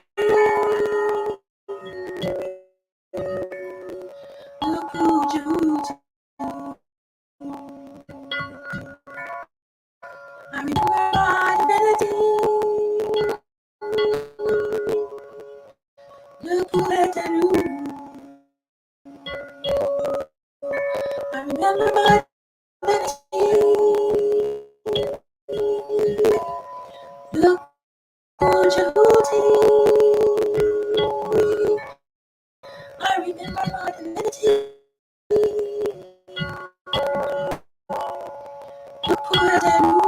Look who Djehuty. I remember my divinity. Look who had Djehuty. I remember my divinity. Look who Djehuty. I remember my divinity. Look who had Djehuty.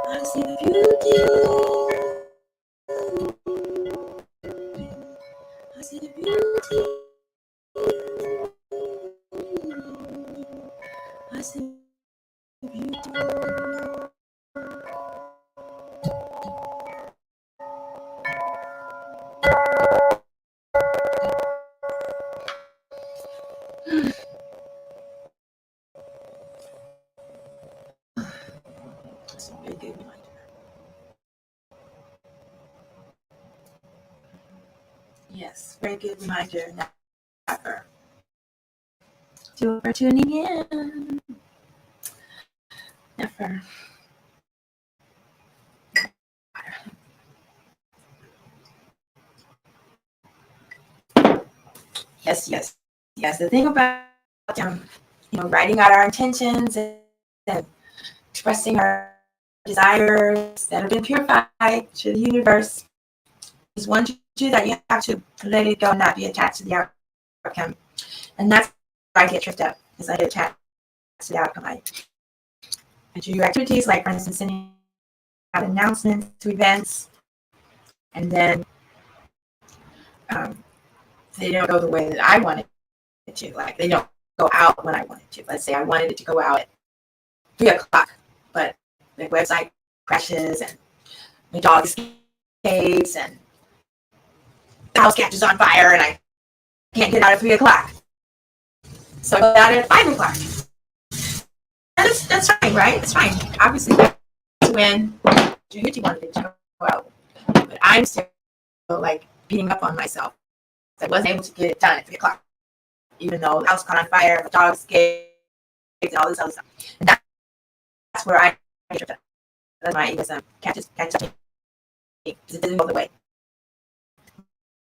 I see the beauty. I see the beauty. I see the beauty. That's a very good reminder. Yes, very good reminder. Never. To for tuning in. Never. Yes. The thing about writing out our intentions and expressing our desires that have been purified to the universe is once you do that, you have to let it go and not be attached to the outcome. And that's where I get tripped up, because I get attached to the outcome. I do activities like, for instance, sending out announcements to events, and then they don't go the way that I wanted it to. Like, they don't go out when I wanted to. Let's say I wanted it to go out at 3 o'clock, but the website crashes and my dog escapes and the house catches on fire and I can't get out at 3 o'clock. So I go out at 5 o'clock. That's fine, right? It's fine. Obviously, that's when Djehuty wanted it to go out. But I'm still like beating up on myself. I wasn't able to get it done at 3 o'clock, even though the house caught on fire, the dog escaped, and all this other stuff. And that's where I get tripped up. That's my egoism catches up to me because it didn't go the way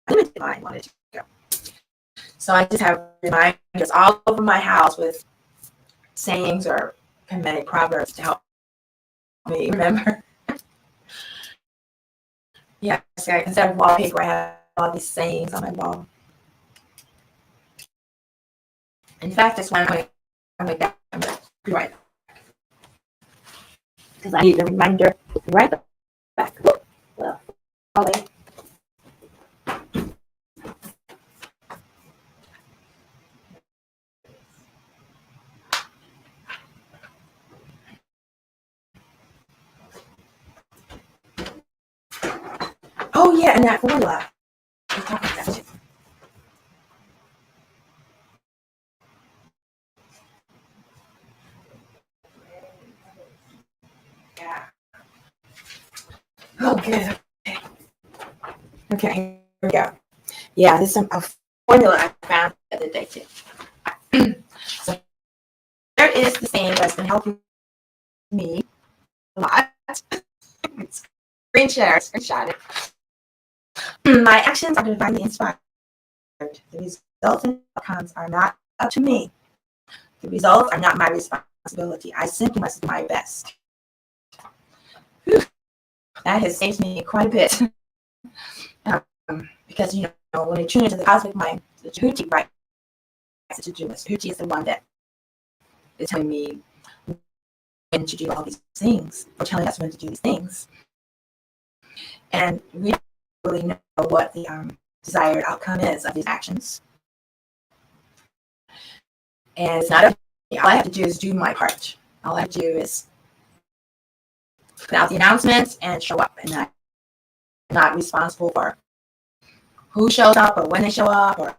I limited mine wanted to go. So I just have reminders all over my house with sayings or Kemetic proverbs to help me remember. Yeah, so instead of wallpaper, I have all these sayings on my wall. In fact, that's why I'm like that. I'm going to be right back. Because I need a reminder to write back. Well, okay. Oh, yeah, and that formula. We'll talk about that too. Yeah. Oh, good. Okay, here we go. Yeah, this is a formula I found the other day too. So there is the saying that's been helping me a lot. Screenshot it. My actions are divinely inspired. The results and outcomes are not up to me. The results are not my responsibility. I simply must do my best. Whew. That has saved me quite a bit. Because, when you tune into the cosmic mind, the Djehuty writes to do this. Djehuty is the one that is telling me when to do all these things, or telling us when to do these things. And we don't really know what the desired outcome is of these actions. And it's not up to me. All I have to do is do my part. All I have to do is put out the announcements and show up. And I'm not responsible for who shows up or when they show up or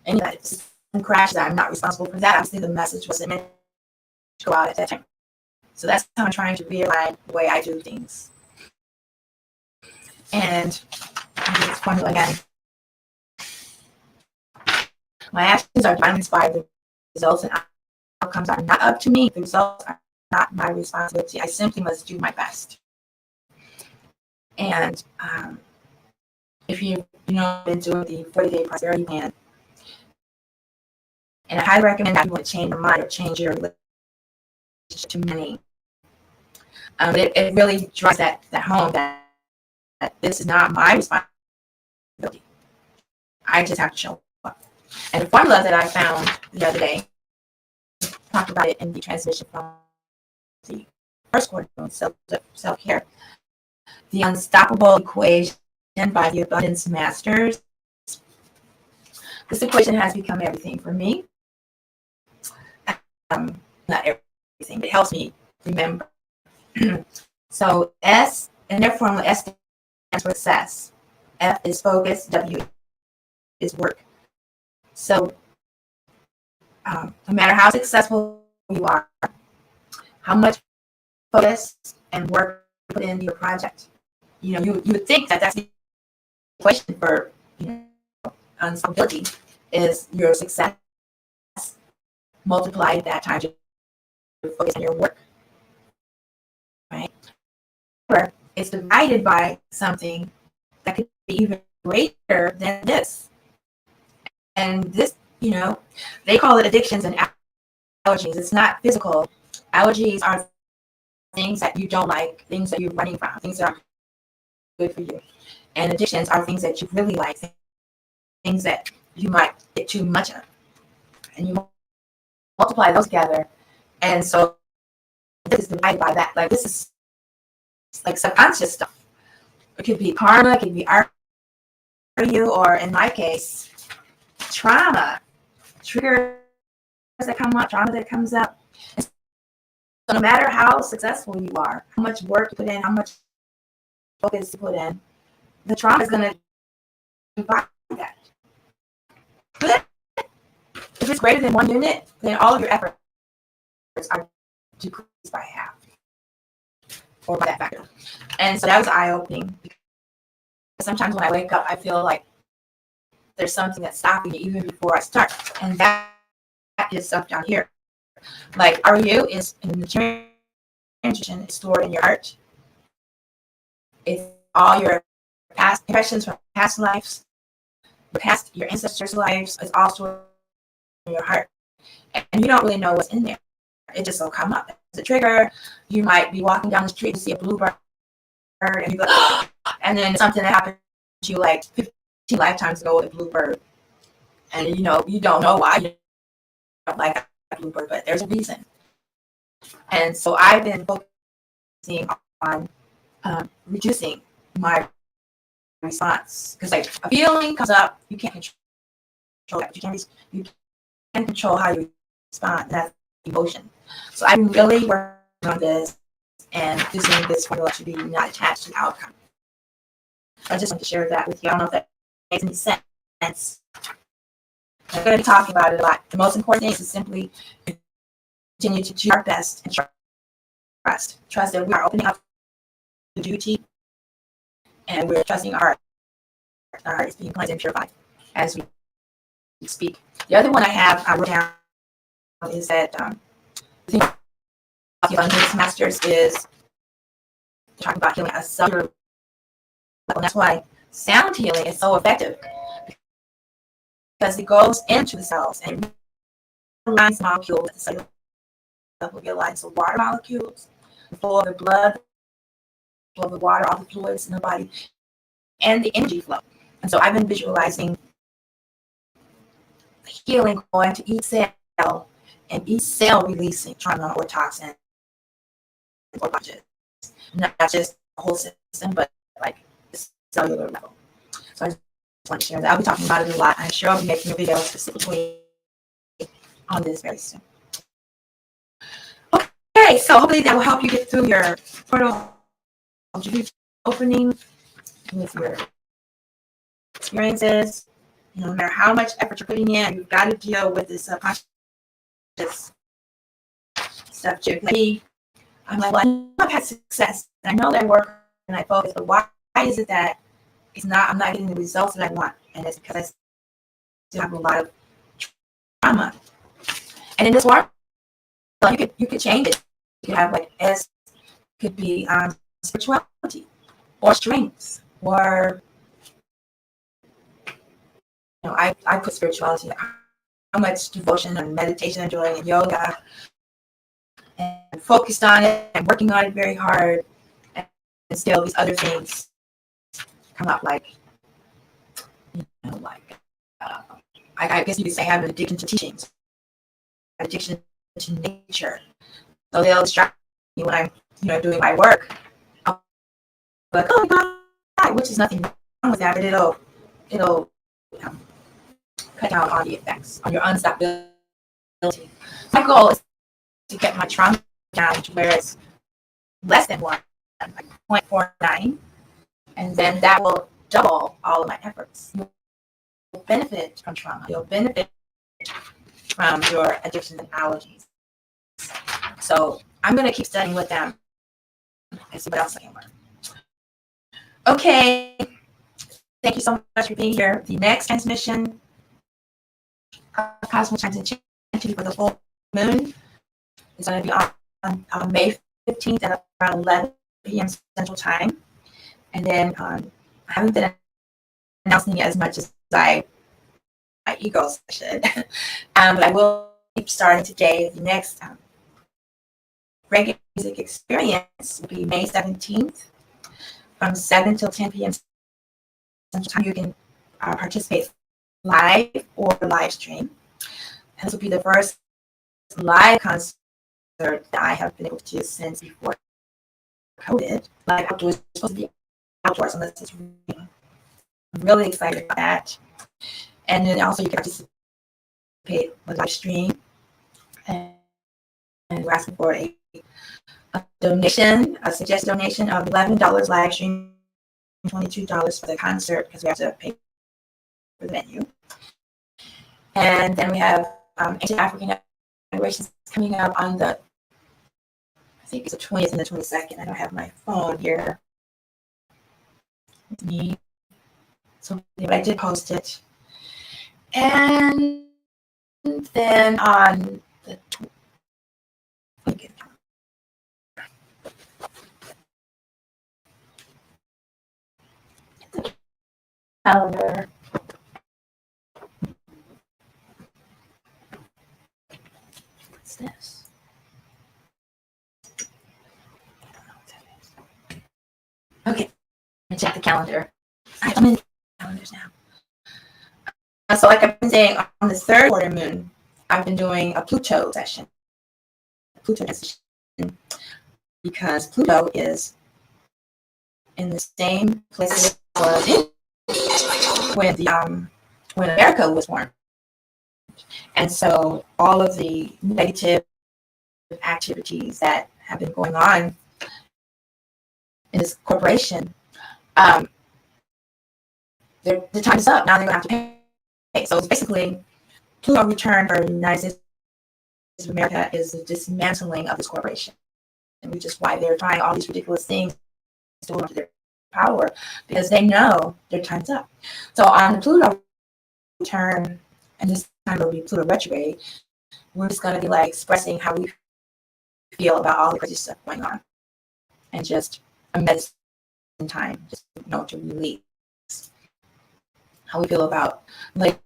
any of that. If system crashes, I'm not responsible for that. Obviously, the message wasn't meant to go out at that time. So that's how I'm trying to realign the way I do things. And this formula again. My actions are divinely inspired. The results and outcomes are not up to me. The results are not my responsibility. I simply must do my best. And if you've been doing the 40-day prosperity plan, and I highly recommend that you want to change your mind or change your relationship to money. It really drives that home that this is not my responsibility. I just have to show up. And the formula that I found the other day, talked about it in the transmission from the first quarter on self-care. The Unstoppable Equation by the Abundance Masters. This equation has become everything for me. Not everything, but it helps me remember. So S, in their formula, S stands for success. F is focus. W is work. So no matter how successful you are, how much focus and work you put into your project, you would think that that's the equation for unstoppability is your success multiplied that time to focus on your work, right? However, it's divided by something that could be even greater than this. And this, they call it addictions and allergies. It's not physical. Allergies are things that you don't like, things that you're running from, things that are good for you. And addictions are things that you really like, things that you might get too much of. And you multiply those together. And so this is divided by that. Like, this is like subconscious stuff. It could be karma, it could be art for you, or in my case, trauma, triggers that come up, trauma that comes up. And so no matter how successful you are, how much work you put in, how much focus you put in, the trauma is going to divide that. But if it's greater than 1 unit, then all of your efforts are decreased by half, or by that factor. And so that was eye-opening. Sometimes when I wake up, I feel like there's something that's stopping me even before I start. And that is stuff down here. Like RU is in the transition, it's stored in your heart. It's all your past impressions from past lives, your ancestors' lives. It's all stored in your heart. And you don't really know what's in there. It just will come up as a trigger. You might be walking down the street and see a bluebird, and you go, oh! And then something that happened to you like 15 lifetimes ago with a bluebird. And you don't know why you don't like that bluebird, but there's a reason. And so I've been focusing on reducing my response, because like a feeling comes up, you can't control that. You can control how you respond. That's emotion. So I'm really working on this and using this formula to be not attached to the outcome. I just want to share that with you. I don't know if that makes any sense. I'm going to be talking about it a lot. The most important thing is to simply continue to do our best and trust. Trust that we are opening up to duty, and we're trusting our heart is being cleansed and purified as we speak. The other one I wrote down is that the thing about the Abundance Masters is talking about healing at a cellular level. And that's why sound healing is so effective, because it goes into the cells and aligns molecules at the cellular level. It aligns the water molecules, the flow of the blood, the flow of the water, all the fluids in the body, and the energy flow. And so I've been visualizing healing going to each cell and each cell releasing trauma or toxin or blockages. Not just the whole system, but like the cellular level. So I just want to share that. I'll be talking about it a lot. I'm sure I'll be making a video specifically on this very soon. Okay, so hopefully that will help you get through your portal opening with your experiences. No matter how much effort you're putting in, you've got to deal with this subconscious stuff too. I'm like, well, I've had success, and I know that I work and I focus, but why is it that I'm not getting the results that I want? And it's because I still have a lot of trauma. And in this world, you could change it. You could have could be spirituality or strengths or I put spirituality, how much devotion and meditation I'm doing and yoga and focused on it and working on it very hard, and still these other things come up I guess you could say I have an addiction to teachings, addiction to nature. So they'll distract me when I'm doing my work. I'll be like, oh my God, which is nothing wrong with that, but it'll cut down on the effects, on your unstability. My goal is to get my trauma down to where it's less than 1, like 0.49, and then that will double all of my efforts. You'll benefit from trauma. You'll benefit from your addictions and allergies. So I'm going to keep studying with them and see what else I can learn. Okay. Thank you so much for being here. The next transmission, Cosmic Transmission for the full moon, is going to be on May 15th at around 11 p.m. Central Time. And then I haven't been announcing it as much as my ego should. But I will keep starting today. The next reggae music experience will be May 17th from 7 till 10 p.m. Central Time. You can participate live or live stream. And this will be the first live concert that I have been able to do since before COVID. Live outdoors, it's supposed to be outdoors unless it's raining. I'm really excited about that. And then also you can participate with live stream. And we're asking for a donation, a suggested donation of $11 live stream, $22 for the concert because we have to pay for the venue. And then we have Ancient African Generations coming up on I think it's the 20th and the 22nd. I don't have my phone here with me. So but I did post it. And then on the calendar. What's this? I don't know what that is. Okay, I check the calendar. I'm in the calendars now. So like I've been saying, on the third quarter moon, I've been doing a Pluto session. Pluto session, because Pluto is in the same place it was when America was born. And so all of the negative activities that have been going on in this corporation, the time is up. Now they're going to have to pay. So it's basically Pluto return for the United States of America is the dismantling of this corporation, and which is why they're trying all these ridiculous things to hold on to their power, because they know their time's up. So on the Pluto return, and this time it'll be Pluto retrograde, we're just going to be like expressing how we feel about all the crazy stuff going on, and just a medicine time, just to release how we feel about letting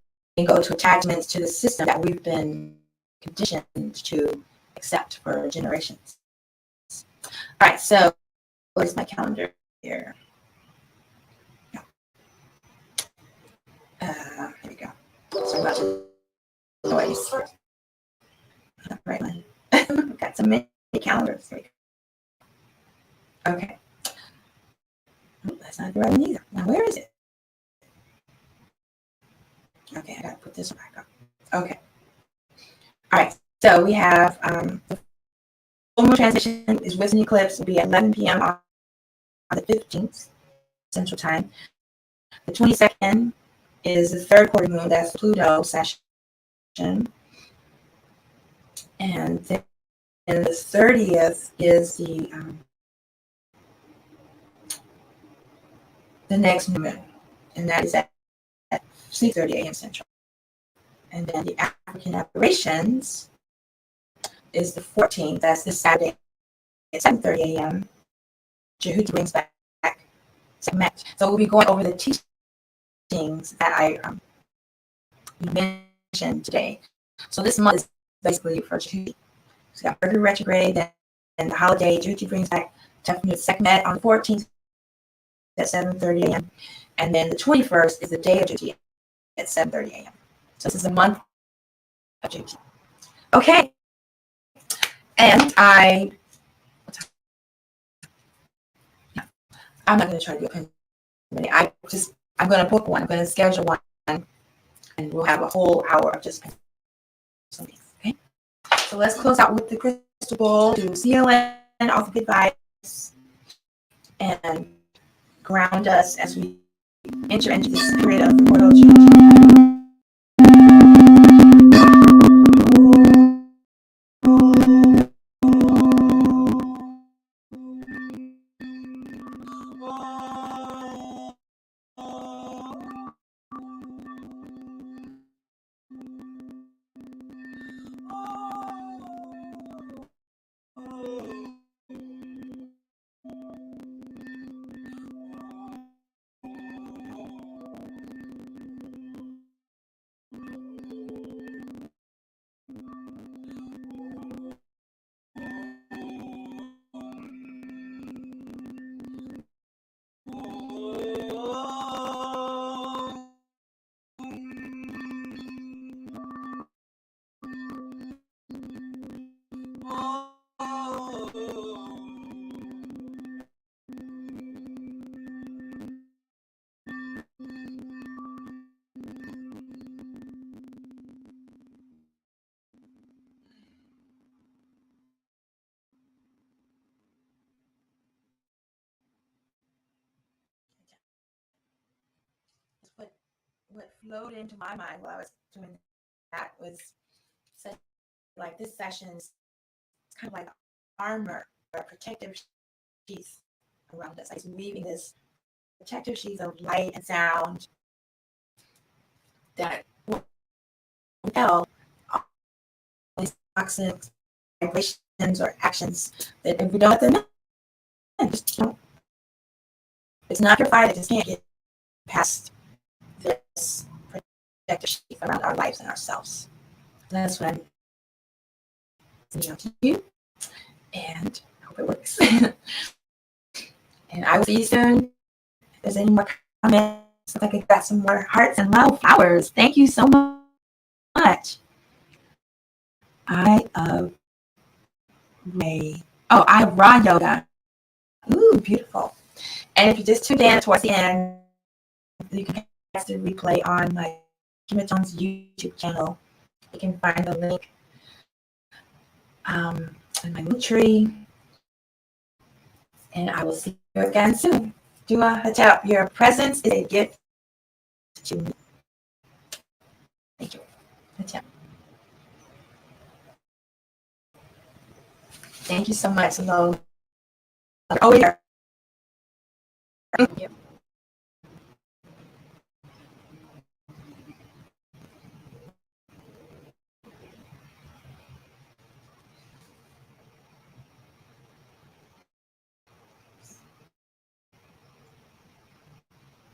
go to attachments to the system that we've been conditioned to accept for generations. All right, so where's my calendar here? Here we go. So much noise. got some mini calendars. Okay. Oh, that's not the right one either. Now, where is it? Okay, I gotta put this one back up. Okay. All right. So we have the full moon transition is with an eclipse. Will be at 11 p.m. on the 15th Central Time. The 22nd is the third quarter moon. That's Pluto session. And then the 30th is the next new moon, and that is at 6:30 a.m. Central. And then the African aberrations is the 14th. That's this Saturday at 7:30 a.m. Djehuty brings back segment. So we'll be going over the teachings that I mentioned today. So this month is basically for Djehuty. So we got Mercury Retrograde, and the holiday Djehuty brings back Sekhmet on the 14th at 7:30 a.m. And then the 21st is the day of Djehuty at 7:30 a.m. So this is a month of Djehuty. Okay. And I'm not going to try to do a pen. I'm going to book one. I'm going to schedule one, and we'll have a whole hour of just something. Okay. So let's close out with the crystal ball. Do CLN, also good vibes, and ground us as we enter into the spirit of the portal Djehuty. What flowed into my mind while I was doing that was such, like, this session is kind of like armor or protective sheath around us. Like weaving this protective sheath of light and sound that will repel all these toxic vibrations or actions that if we don't let them in, just don't. It's not purified. It just can't get past this protective sheath around our lives and ourselves. That's what I'm sending out to you, and I hope it works. And I will see you soon. If there's any more comments, looks like I got some more hearts and love flowers. Thank you so much. I have raw yoga. Ooh, beautiful. And if you just tuned in towards the end, you can catch the replay on my Djehuty's YouTube channel. You can find the link in my Mercury. And I will see you again soon. Djehuty, your presence is a gift to me. Thank you. Thank you so much. Hello. Oh, yeah. Thank you.